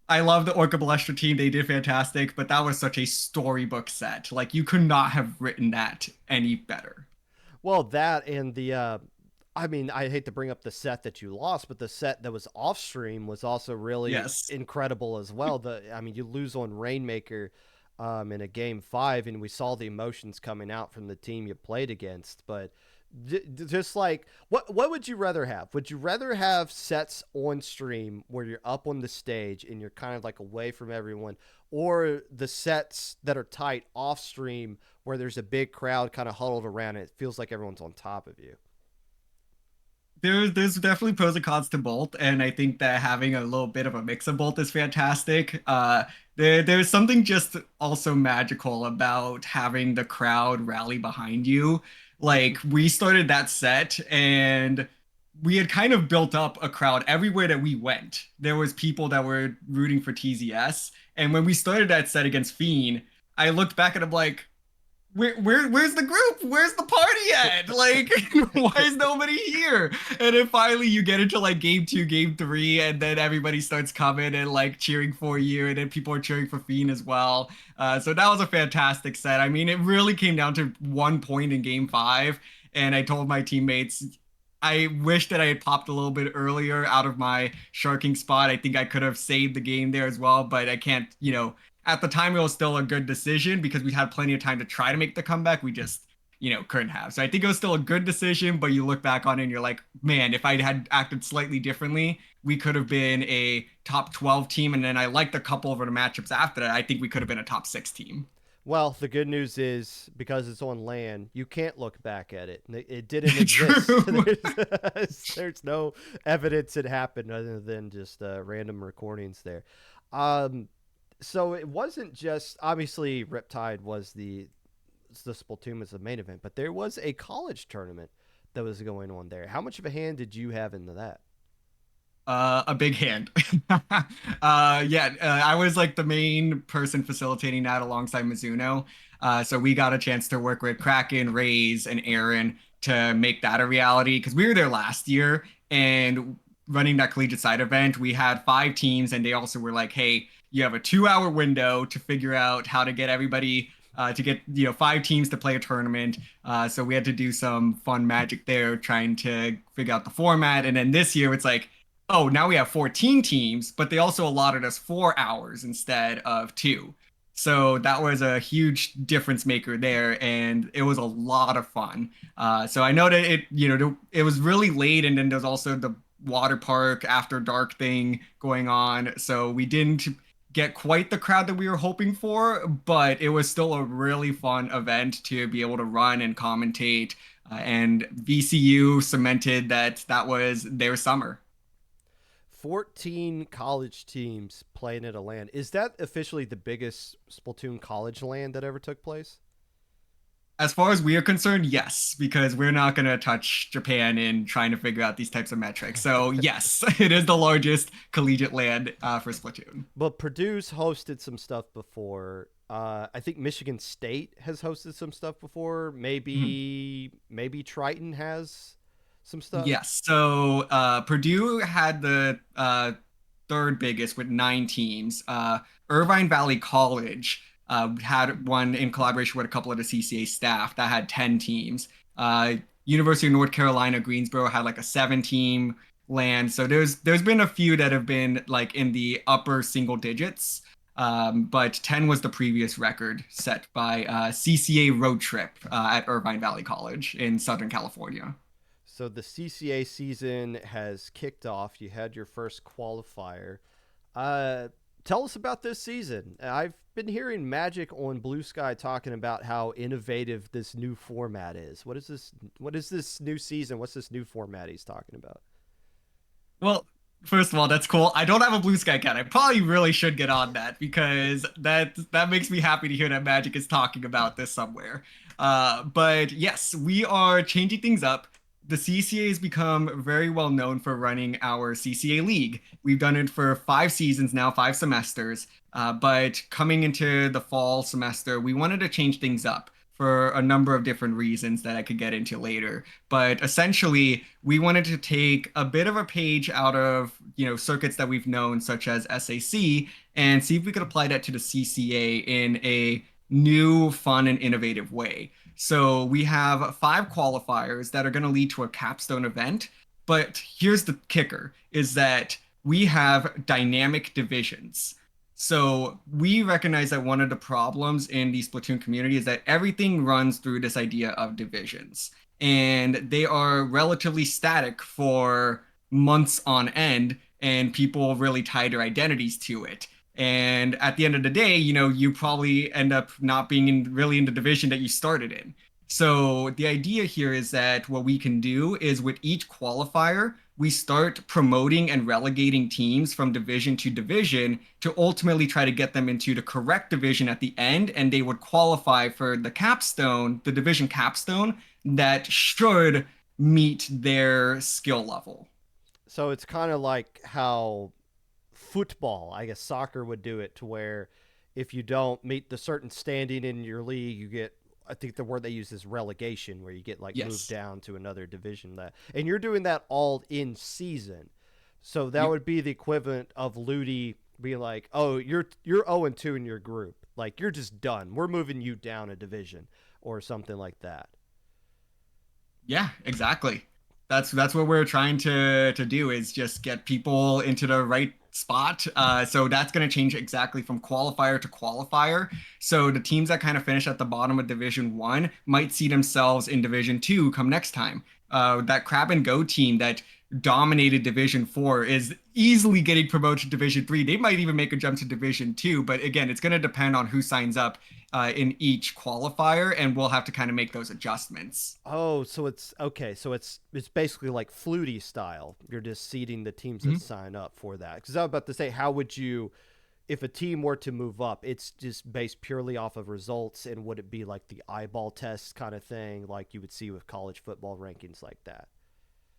I love the Orca Balestra team. They did fantastic, but that was such a storybook set. Like, you could not have written that any better. Well, that and the I mean, I hate to bring up the set that you lost, but the set that was off stream was also really Yes. incredible as well. I mean, you lose on Rainmaker in a game 5, and we saw the emotions coming out from the team you played against. But just like, what would you rather have? Would you rather have sets on stream where you're up on the stage and you're kind of like away from everyone, or the sets that are tight off stream where there's a big crowd kind of huddled around it? It feels like everyone's on top of you. There's definitely pros and cons to both, and I think that having a little bit of a mix of both is fantastic. There's something just also magical about having the crowd rally behind you. Like we started that set, and we had kind of built up a crowd everywhere that we went. There was people that were rooting for TZS, and when we started that set against Fiend, I looked back and I'm like, where's the group? Where's the party at? Like, why is nobody here? And then finally you get into like game 2, game 3, and then everybody starts coming and like cheering for you, and then people are cheering for Fiend as well. So that was a fantastic set. I mean, it really came down to 1 point in game 5, and I told my teammates, I wish that I had popped a little bit earlier out of my sharking spot. I think I could have saved the game there as well, but I can't, at the time it was still a good decision because we had plenty of time to try to make the comeback. We just, couldn't have. So I think it was still a good decision, but you look back on it and you're like, man, if I had acted slightly differently, we could have been a top 12 team. And then I liked a couple of the matchups after that. I think we could have been a top 6 team. Well, the good news is because it's on land, you can't look back at it. It didn't exist. True. There's no evidence it happened other than just random recordings there. Um, so it wasn't just obviously Riptide was the Splatoon was the main event, but there was a college tournament that was going on there. How much of a hand did you have into that? A big hand. Yeah, I was like the main person facilitating that alongside Mizuno. So we got a chance to work with Kraken, Raze, and Aaron to make that a reality because we were there last year and running that collegiate side event. We had 5 teams, and they also were like, "Hey, you have a 2-hour window to figure out how to get everybody." To get 5 teams to play a tournament, so we had to do some fun magic there, trying to figure out the format. And then this year, it's like, oh, now we have 14 teams, but they also allotted us 4 hours instead of 2. So that was a huge difference maker there, and it was a lot of fun. So I know that it was really late, and then there's also the water park after dark thing going on. So we didn't get quite the crowd that we were hoping for, but it was still a really fun event to be able to run and commentate. And VCU cemented that that was their summer. 14 college teams playing at a LAN. Is that officially the biggest Splatoon college LAN that ever took place? As far as we are concerned, yes, because we're not going to touch Japan in trying to figure out these types of metrics. So, yes, it is the largest collegiate land for Splatoon. But Purdue's hosted some stuff before. I think Michigan State has hosted some stuff before. Mhm. Maybe Triton has some stuff. Yes. So, Purdue had the third biggest with 9 teams. Irvine Valley College had one in collaboration with a couple of the CCA staff that had 10 teams. University of North Carolina, Greensboro had like a 7 team land. So there's been a few that have been like in the upper single digits. But 10 was the previous record set by CCA Road Trip at Irvine Valley College in Southern California. So the CCA season has kicked off. You had your first qualifier. Uh, Tell us about this season. I've been hearing Magic on Blue Sky talking about how innovative this new format is. What is this? What is this new season? What's this new format he's talking about? Well, first of all, that's cool. I don't have a Blue Sky cat. I probably really should get on that because that makes me happy to hear that Magic is talking about this somewhere. But yes, we are changing things up. The CCA has become very well known for running our CCA League. We've done it for 5 seasons now, 5 semesters. But coming into the fall semester, we wanted to change things up for a number of different reasons that I could get into later. But essentially, we wanted to take a bit of a page out of, circuits that we've known, such as SAC, and see if we could apply that to the CCA in a new, fun, and innovative way. So we have 5 qualifiers that are going to lead to a capstone event. But here's the kicker is that we have dynamic divisions. So we recognize that one of the problems in the Splatoon community is that everything runs through this idea of divisions. And they are relatively static for months on end, and people really tie their identities to it. And at the end of the day, you probably end up not being really in the division that you started in. So the idea here is that what we can do is with each qualifier, we start promoting and relegating teams from division to division to ultimately try to get them into the correct division at the end, and they would qualify for the capstone, the division capstone that should meet their skill level. So it's kind of like how football, I guess soccer would do it, to where if you don't meet the certain standing in your league, you get, I think the word they use is relegation, where you get like moved Yes. down to another division. That, and you're doing that all in season. So that Yep. would be the equivalent of Ludi being like, "Oh, you're 0-2 in your group. Like you're just done. We're moving you down a division or something like that." Yeah, exactly. That's what we're trying to do is just get people into the right spot. So that's going to change exactly from qualifier to qualifier. So the teams that kind of finish at the bottom of Division One might see themselves in Division Two come next time. That Crab and Go team that dominated Division Four is easily getting promoted to Division Three. They might even make a jump to Division Two. But again, it's going to depend on who signs up in each qualifier, and we'll have to kind of make those adjustments. Oh, so it's okay. So it's basically like Flutie style. You're just seeding the teams that Mhm. sign up for that. Because I was about to say, how would you, if a team were to move up, it's just based purely off of results, and would it be like the eyeball test kind of thing, like you would see with college football rankings like that?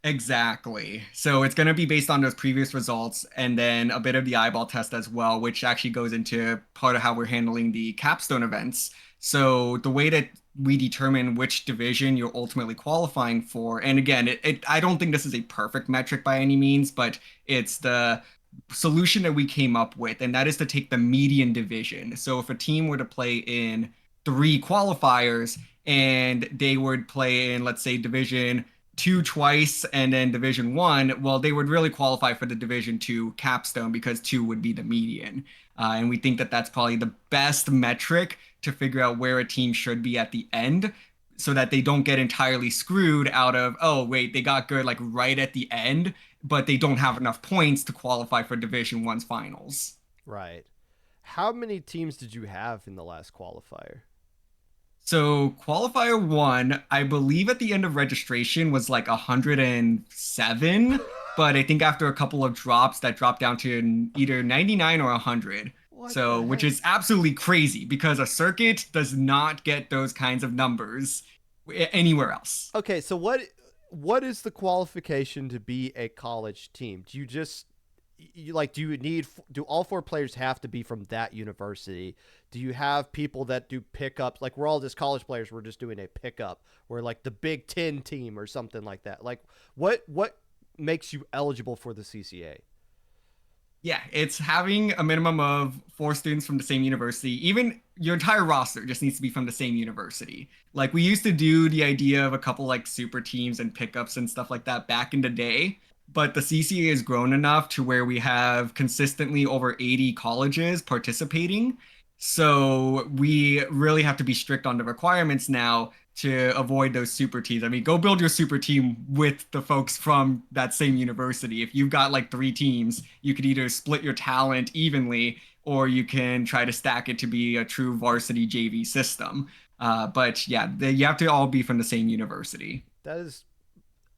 Exactly. So it's going to be based on those previous results and then a bit of the eyeball test as well, which actually goes into part of how we're handling the capstone events. So the way that we determine which division you're ultimately qualifying for, and again, I don't think this is a perfect metric by any means, but it's the solution that we came up with, and that is to take the median division. So if a team were to play in 3 qualifiers and they would play in, let's say, Division Two twice and then Division One, well, they would really qualify for the Division Two capstone because two would be the median. And we think that that's probably the best metric to figure out where a team should be at the end so that they don't get entirely screwed out of, oh, wait, they got good like right at the end, but they don't have enough points to qualify for Division One's finals. Right. How many teams did you have in the last qualifier? So qualifier one, I believe at the end of registration was like 107, but I think after a couple of drops that dropped down to either 99 or 100. What So, the which heck? is absolutely crazy because a circuit does not get those kinds of numbers anywhere else. Okay, so what is the qualification to be a college team? Do you just do you need, do all 4 players have to be from that university? Do you have people that do pickups? Like we're all just college players, we're just doing a pickup. We're like the Big 10 team or something like that. Like what makes you eligible for the CCA? Yeah, it's having a minimum of 4 students from the same university. Even your entire roster just needs to be from the same university. Like we used to do the idea of a couple like super teams and pickups and stuff like that back in the day, but the CCA has grown enough to where we have consistently over 80 colleges participating. So we really have to be strict on the requirements now to avoid those super teams. I mean, go build your super team with the folks from that same university. If you've got like 3 teams, you could either split your talent evenly or you can try to stack it to be a true varsity JV system. But yeah, you have to all be from the same university. That is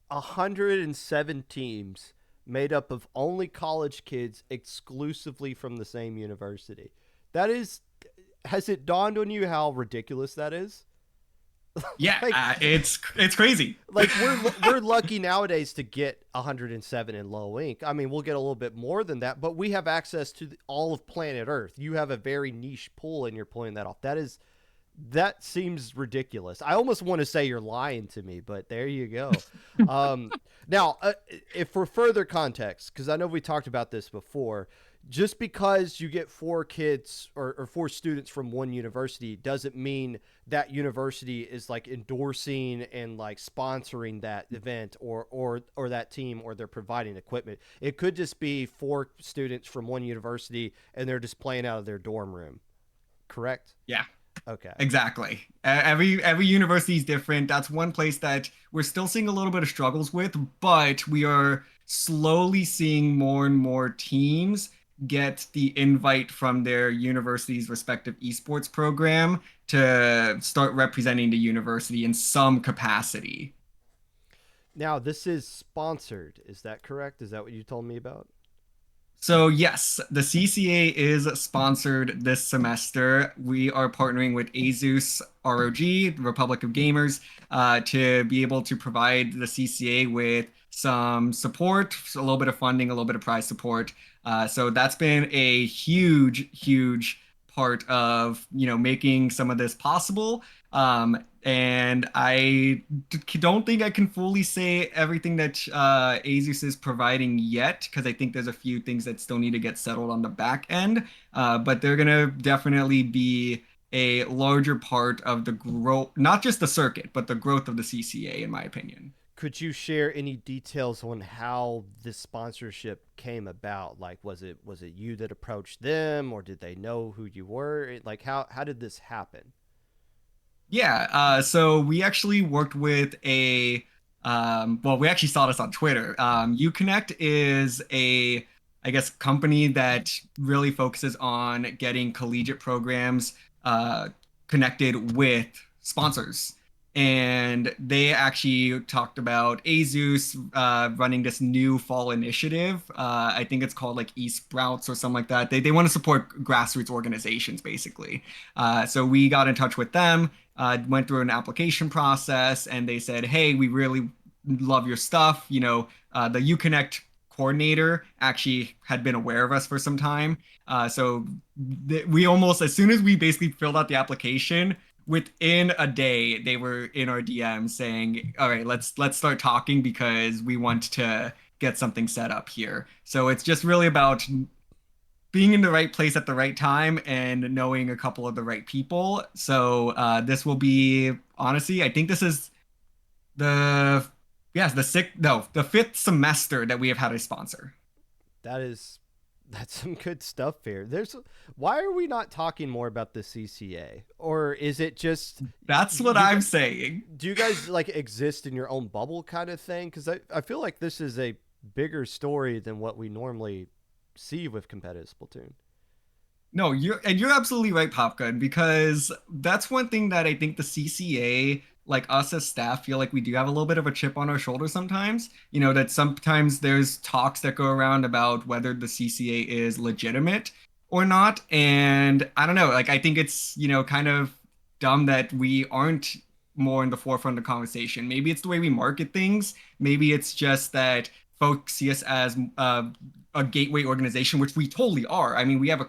107 teams made up of only college kids exclusively from the same university. That is, has it dawned on you how ridiculous that is? Yeah, like it's crazy. like we're lucky nowadays to get 107 in low ink. I mean, we'll get a little bit more than that, but we have access to all of planet Earth. You have a very niche pool and you're pulling that off. That seems ridiculous. I almost want to say you're lying to me, but there you go. Now, if for further context, because I know we talked about this before, just because you get four kids or four students from one university doesn't mean that university is like endorsing and like sponsoring that event or that team, or they're providing equipment. It could just be four students from one university and they're just playing out of their dorm room. Correct? Yeah. Okay. Exactly. Every university is different. That's one place that we're still seeing a little bit of struggles with, but we are slowly seeing more and more teams get the invite from their university's respective esports program to start representing the university in some capacity. Now, this is sponsored. Is that correct? Is that what you told me about? So yes, the CCA is sponsored this semester. We are partnering with Asus ROG, Republic of Gamers, to be able to provide the CCA with some support, a little bit of funding, a little bit of prize support. So that's been a huge, huge part of making some of this possible. And don't think I can fully say everything that Asus is providing yet, because I think there's a few things that still need to get settled on the back end. But they're gonna definitely be a larger part of the growth, not just the circuit, but the growth of the CCA, in my opinion. Could you share any details on how this sponsorship came about? Like, was it you that approached them, or did they know who you were? Like, how did this happen? Yeah, so we actually worked with well, we actually saw this on Twitter. Uconnect is I guess, company that really focuses on getting collegiate programs connected with sponsors. And they actually talked about Asus running this new fall initiative. I think it's called like eSprouts or something like that. They want to support grassroots organizations, basically. So we got in touch with them, went through an application process, and they said, hey, we really love your stuff. The Uconnect coordinator actually had been aware of us for some time. So we almost, as soon as we basically filled out the application, within a day, they were in our DM saying, all right, let's start talking because we want to get something set up here. So it's just really about being in the right place at the right time and knowing a couple of the right people. So this will be, honestly, I think this is the yes, the sixth, no, the fifth semester that we have had a sponsor. That is that's some good stuff here. There's Why are we not talking more about the CCA? Or is it just That's what I'm saying. do you guys like exist in your own bubble kind of thing? Because I feel like this is a bigger story than what we normally see with competitive Splatoon. No, you're absolutely right, Popgun, because that's one thing that I think the CCA, like us as staff, feel like we do have a little bit of a chip on our shoulder sometimes. That sometimes there's talks that go around about whether the CCA is legitimate or not. And I don't know, like I think it's, kind of dumb that we aren't more in the forefront of the conversation. Maybe it's the way we market things. Maybe it's just that folks see us as a gateway organization, which we totally are. I mean, we have a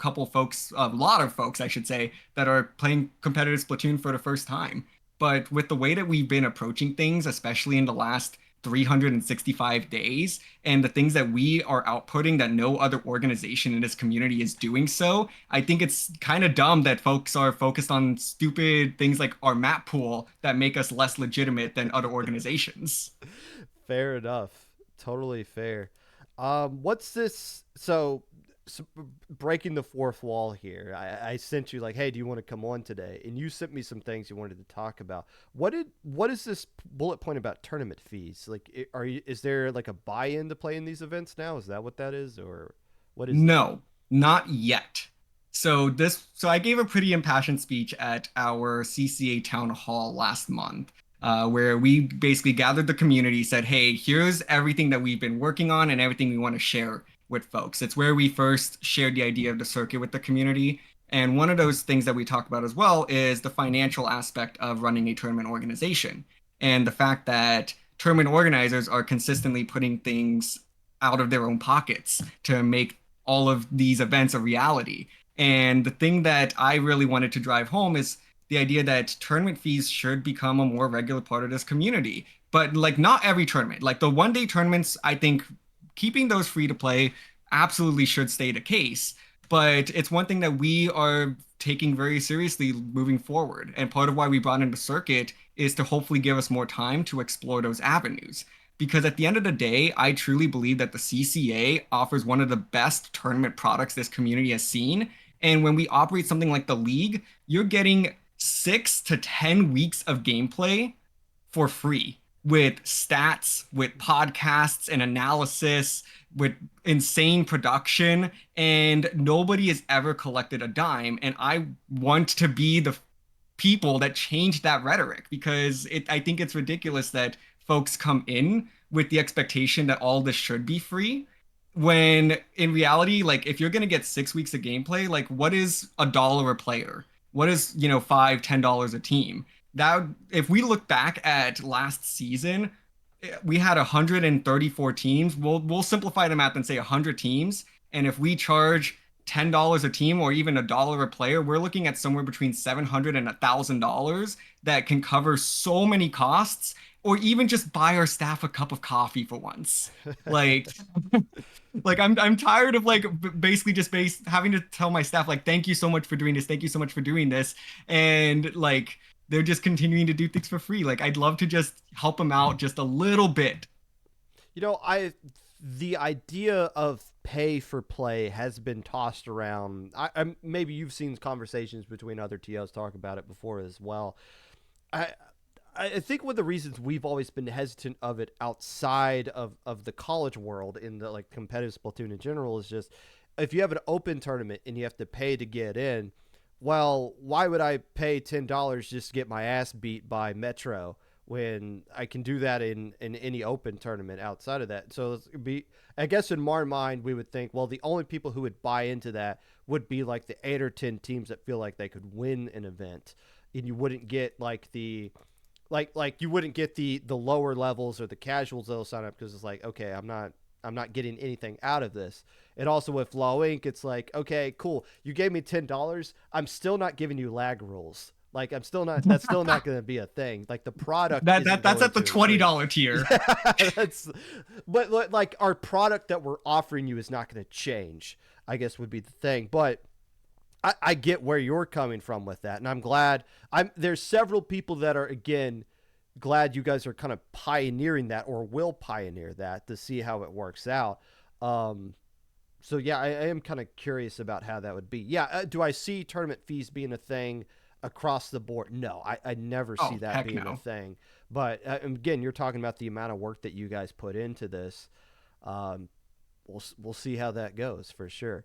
lot of folks, I should say, that are playing competitive Splatoon for the first time. But with the way that we've been approaching things, especially in the last 365 days, and the things that we are outputting that no other organization in this community is doing so, I think it's kind of dumb that folks are focused on stupid things like our map pool that make us less legitimate than other organizations. Fair enough. Totally fair. What's this? So breaking the fourth wall here. I sent you like, hey, do you want to come on today? And you sent me some things you wanted to talk about. What is this bullet point about tournament fees? Like, is there like a buy-in to play in these events now? Is that what that is, or what is that? No, not yet. So I gave a pretty impassioned speech at our CCA town hall last month, where we basically gathered the community, said, "Hey, here's everything that we've been working on and everything we want to share with folks." It's where we first shared the idea of the circuit with the community. And one of those things that we talk about as well is the financial aspect of running a tournament organization, and the fact that tournament organizers are consistently putting things out of their own pockets to make all of these events a reality. And the thing that I really wanted to drive home is the idea that tournament fees should become a more regular part of this community. But like not every tournament, like the 1 day tournaments, I think keeping those free to play absolutely should stay the case. But it's one thing that we are taking very seriously moving forward. And part of why we brought in the circuit is to hopefully give us more time to explore those avenues. Because at the end of the day, I truly believe that the CCA offers one of the best tournament products this community has seen. And when we operate something like the league, you're getting 6 to 10 weeks of gameplay for free with stats, with podcasts and analysis, with insane production, and nobody has ever collected a dime. And I want to be the people that change that rhetoric because I think it's ridiculous that folks come in with the expectation that all this should be free. When in reality, like if you're gonna get 6 weeks of gameplay, like what is $1 a player? What is, $5, $10 a team? That if we look back at last season, we had 134 teams. We'll simplify the math and say 100 teams. And if we charge $10 a team or even $1 a player, we're looking at somewhere between $700 and $1,000 that can cover so many costs, or even just buy our staff a cup of coffee for once. Like, like I'm tired of like basically just having to tell my staff like thank you so much for doing this, thank you so much for doing this, and like they're just continuing to do things for free. Like I'd love to just help them out just a little bit. The idea of pay for play has been tossed around. Maybe you've seen conversations between other TOs talk about it before as well. I I think one of the reasons we've always been hesitant of it outside of the college world in the like competitive Splatoon in general is just if you have an open tournament and you have to pay to get in, well, why would I pay $10 just to get my ass beat by Metro when I can do that in any open tournament outside of that? So it'd be, I guess in my mind, we would think, well, the only people who would buy into that would be like the 8 or 10 teams that feel like they could win an event, and you wouldn't get like you wouldn't get the lower levels or the casuals that'll sign up because it's like, okay, I'm not getting anything out of this. And also with Law Inc, it's like, okay, cool, you gave me $10, I'm still not giving you lag rules. Like I'm still not. That's still not going to be a thing. Like the product That's going at the to $20 increase. tier. Yeah, but like our product that we're offering you is not going to change, I guess would be the thing. But I get where you're coming from with that, and I'm glad. There's several people that are again glad you guys are kind of pioneering that or will pioneer that to see how it works out. So yeah, I am kind of curious about how that would be. Yeah, do I see tournament fees being a thing across the board? No, I never see Oh, that heck being a no. thing. But again, you're talking about the amount of work that you guys put into this. Um, we'll see how that goes for sure.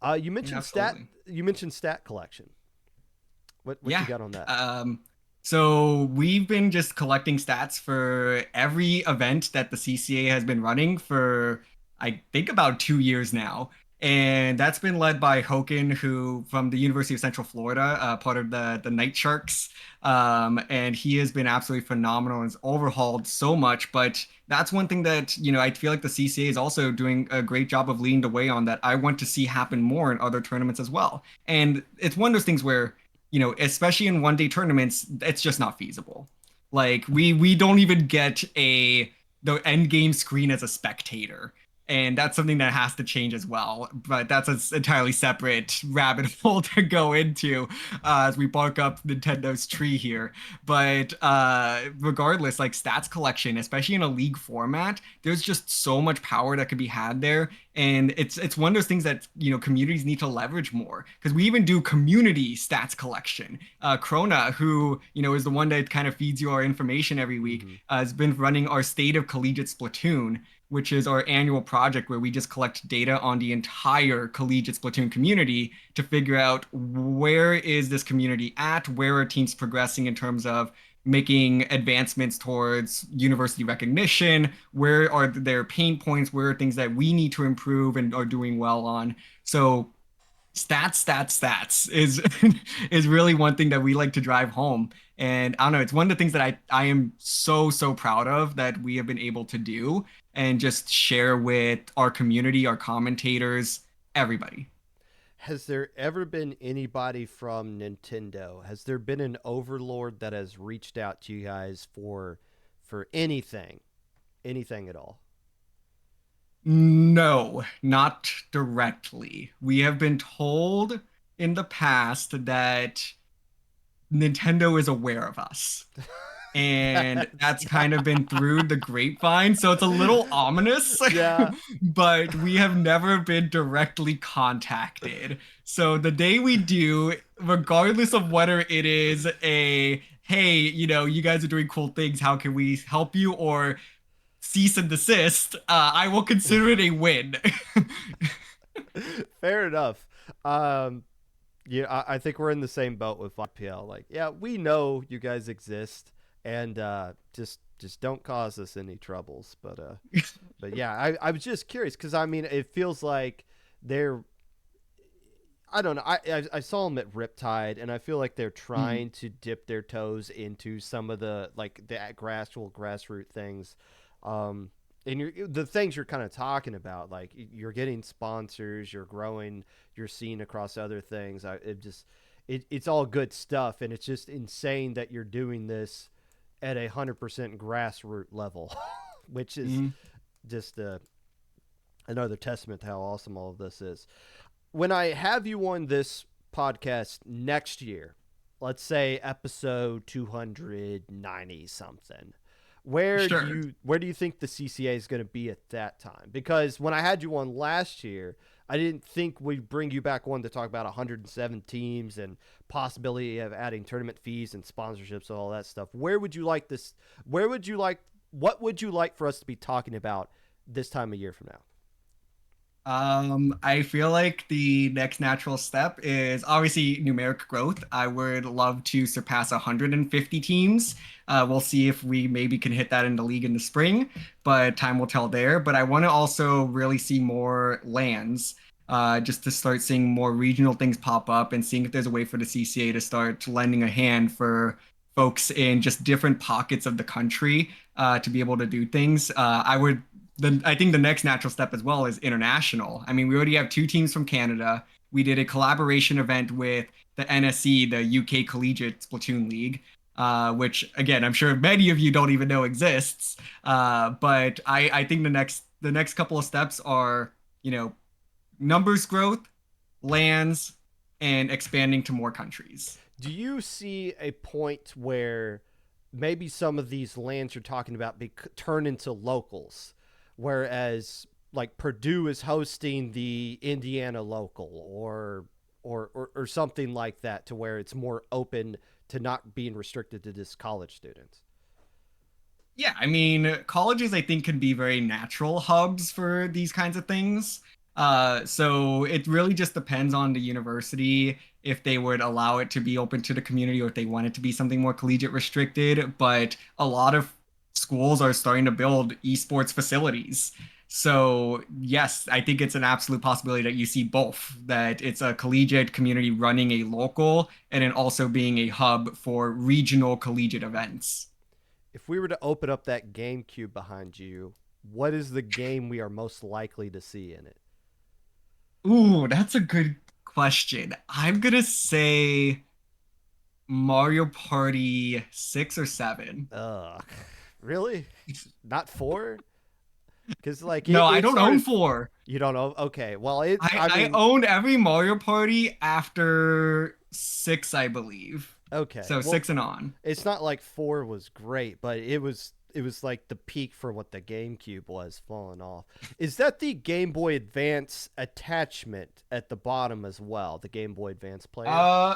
You Yeah, mentioned stat. absolutely. You mentioned stat collection. What you Yeah. got on that? So we've been just collecting stats for every event that the CCA has been running for, I think, about 2 years now. And that's been led by Hoken, who from the University of Central Florida, part of the Night Sharks. And he has been absolutely phenomenal and has overhauled so much. But that's one thing that, I feel like the CCA is also doing a great job of leading the way on that I want to see happen more in other tournaments as well. And it's one of those things where especially in 1 day tournaments, it's just not feasible. Like we don't even get the end game screen as a spectator. And that's something that has to change as well. But that's an entirely separate rabbit hole to go into as we bark up Nintendo's tree here. But regardless, like stats collection, especially in a league format, there's just so much power that could be had there. And it's one of those things that communities need to leverage more because we even do community stats collection. Krona, who is the one that kind of feeds you our information every week, Mm-hmm. has been running our State of Collegiate Splatoon, which is our annual project where we just collect data on the entire collegiate Splatoon community to figure out where is this community at, where are teams progressing in terms of making advancements towards university recognition, where are their pain points, where are things that we need to improve and are doing well on. So stats is is really one thing that we like to drive home. And I don't know, it's one of the things that I am so proud of that we have been able to do and just share with our community, our commentators, everybody. Has there ever been anybody from Nintendo? Has there been an overlord that has reached out to you guys for anything, anything at all? No, not directly. We have been told in the past that Nintendo is aware of us. And That's that's kind of been through the grapevine. So it's a little ominous, yeah. but we have never been directly contacted. So the day we do, regardless of whether it is a, hey, you guys are doing cool things, how can we help you? Or cease and desist, I will consider it a win. Fair enough. Um, yeah, I think we're in the same boat with YPL. Like, yeah, we know you guys exist, and just don't cause us any troubles. But yeah, I was just curious because I mean, it feels like they're. I don't know. I saw them at Riptide, and I feel like they're Mm, trying to dip their toes into some of the like the grassroots things, um, and the things you're kind of talking about. Like you're getting sponsors, you're growing your scene across other things. It's all good stuff, and it's just insane that you're doing this at 100% grassroots level, which is mm. just another testament to how awesome all of this is. When I have you on this podcast next year, let's say episode 290 something, Sure. where do you think the CCA is going to be at that time? Because when I had you on last year, I didn't think we'd bring you back on to talk about 107 teams and possibility of adding tournament fees and sponsorships and all that stuff. Where would you like this? Where would you like? What would you like for us to be talking about this time of year from now? I feel like the next natural step is obviously numeric growth. I would love to surpass 150 teams. We'll see if we maybe can hit that in the league in the spring, but time will tell there. But I want to also really see more lands, just to start seeing more regional things pop up and seeing if there's a way for the CCA to start lending a hand for folks in just different pockets of the country, to be able to do things. I think the next natural step as well is international. I mean, we already have two teams from Canada. We did a collaboration event with the NSC, the UK Collegiate Splatoon League, which again, I'm sure many of you don't even know exists. But I think the next couple of steps are, numbers growth, lands, and expanding to more countries. Do you see a point where maybe some of these lands you're talking about turn into locals, whereas like Purdue is hosting the Indiana local or something like that, to where it's more open to not being restricted to just college students? Yeah, I mean, colleges I think can be very natural hubs for these kinds of things. So it really just depends on the university if they would allow it to be open to the community or if they want it to be something more collegiate restricted. But a lot of schools are starting to build esports facilities. So yes, I think it's an absolute possibility that you see both, that it's a collegiate community running a local and then also being a hub for regional collegiate events. If we were to open up that GameCube behind you, what is the game we are most likely to see in it? Ooh, that's a good question. I'm gonna say Mario Party 6 or 7. Ugh, really? Not four? Because like No, I it don't own started. 4. You don't know? Okay. Well, it. I I I mean, owned every Mario Party after 6, I believe. okay. So Well, 6 and on. it's not like four was great, but it was like the peak for what the GameCube was falling off. Is that the Game Boy Advance attachment at the bottom as well? The Game Boy Advance player? Uh,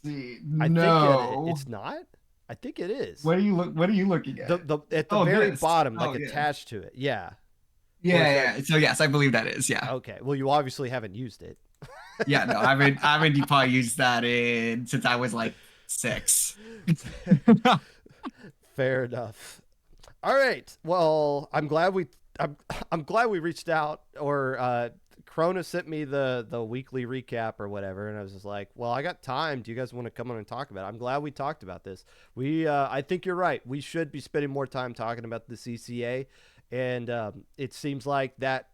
see, I think no. it's not. I think it is. What are you looking The at? the at the Oh, very this. bottom, Oh, like yeah. attached to it. Yeah. Or is that Yeah, yeah. So yes, I believe that is. Yeah. okay? Well, you obviously haven't used it. Yeah, no, I haven't probably used that in since I was like 6. Fair enough. All right. Well, I'm glad we reached out. Or Krona sent me the weekly recap or whatever, and I was just like, well, I got time. Do you guys want to come on and talk about it? I'm glad we talked about this. I think you're right. We should be spending more time talking about the CCA, and it seems like that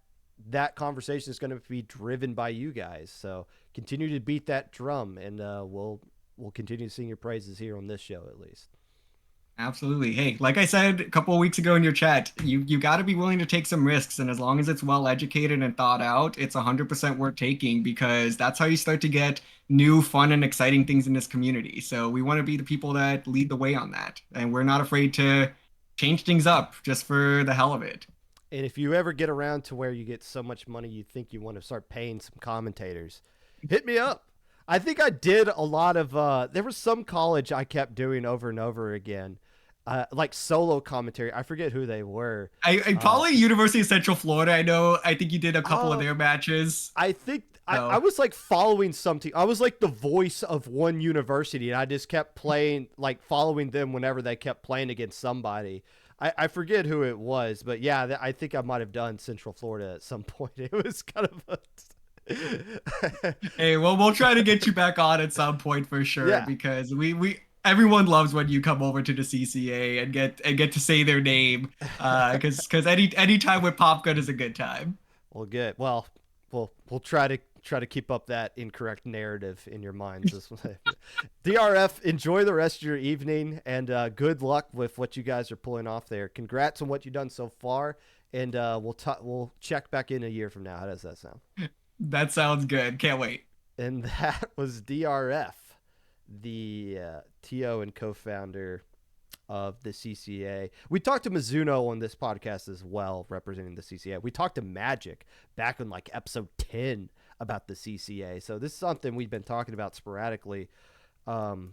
conversation is going to be driven by you guys. So continue to beat that drum, and we'll continue to sing your praises here on this show at least. Absolutely. Hey, like I said a couple of weeks ago in your chat, you got to be willing to take some risks, and as long as it's well educated and thought out, it's 100% worth taking because that's how you start to get new, fun, and exciting things in this community. So we want to be the people that lead the way on that, and we're not afraid to change things up just for the hell of it. And if you ever get around to where you get so much money you think you want to start paying some commentators, hit me up. I think I did a lot of there was some college I kept doing over and over again. Like solo commentary. I forget who they were. I Uh, probably University of Central Florida. I know. I think you did a couple of uh their matches. I think I So was like following something. I was like the voice of one university, and I just kept playing, like following them whenever they kept playing against somebody. I forget who it was, but yeah, I think I might have done Central Florida at some point. It was kind of a hey, well, we'll try to get you back on at some point for sure yeah. because we everyone loves when you come over to the CCA and get to say their name because any time with Popgun is a good time. Well, good. Well, we'll try to keep up that incorrect narrative in your minds. This DRF, enjoy the rest of your evening, and good luck with what you guys are pulling off there. Congrats on what you've done so far, and we'll check back in a year from now. How does that sound? That sounds good. Can't wait. And that was DRF, the TO and co-founder of the CCA. We talked to Mizuno on this podcast as well, representing the CCA. We talked to Magic back in like episode 10 about the CCA. So this is something we've been talking about sporadically over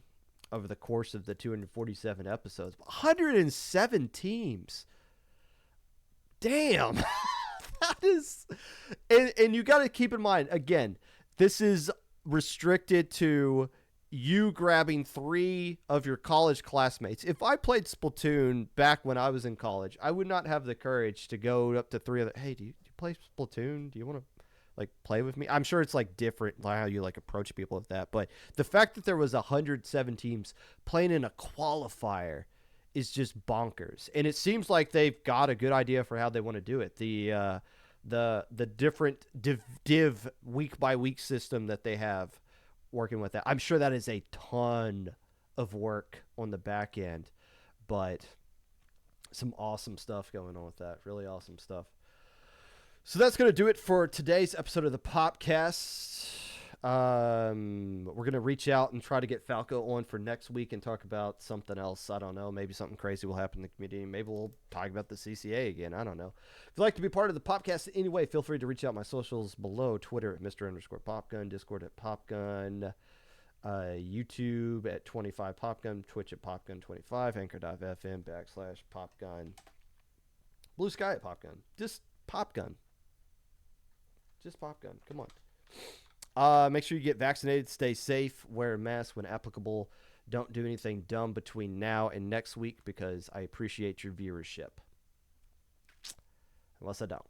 the course of the 247 episodes. 107 teams. Damn. That is, and you got to keep in mind, again, this is restricted to you grabbing 3 of your college classmates. If I played Splatoon back when I was in college, I would not have the courage to go up to 3 other. Hey, do you play Splatoon? Do you want to like play with me? I'm sure it's like different how you like approach people with that, but the fact that there was 107 teams playing in a qualifier is just bonkers. And it seems like they've got a good idea for how they want to do it. The different div week by week system that they have working with that. I'm sure that is a ton of work on the back end, but some awesome stuff going on with that. Really awesome stuff. So that's going to do it for today's episode of the Popcast. We're going to reach out and try to get Falco on for next week and talk about something else. I don't know. Maybe something crazy will happen in the community. Maybe we'll talk about the CCA again. I don't know. If you'd like to be part of the Popcast in any way, feel free to reach out my socials below. Twitter at Mr_Popgun, Discord at Popgun, YouTube at 25 Popgun, Twitch at Popgun25, Anchor.fm/Popgun, Blue Sky at Popgun. Just Popgun. Just Popgun. Come on. Make sure you get vaccinated, stay safe, wear a mask when applicable. Don't do anything dumb between now and next week because I appreciate your viewership. Unless I don't.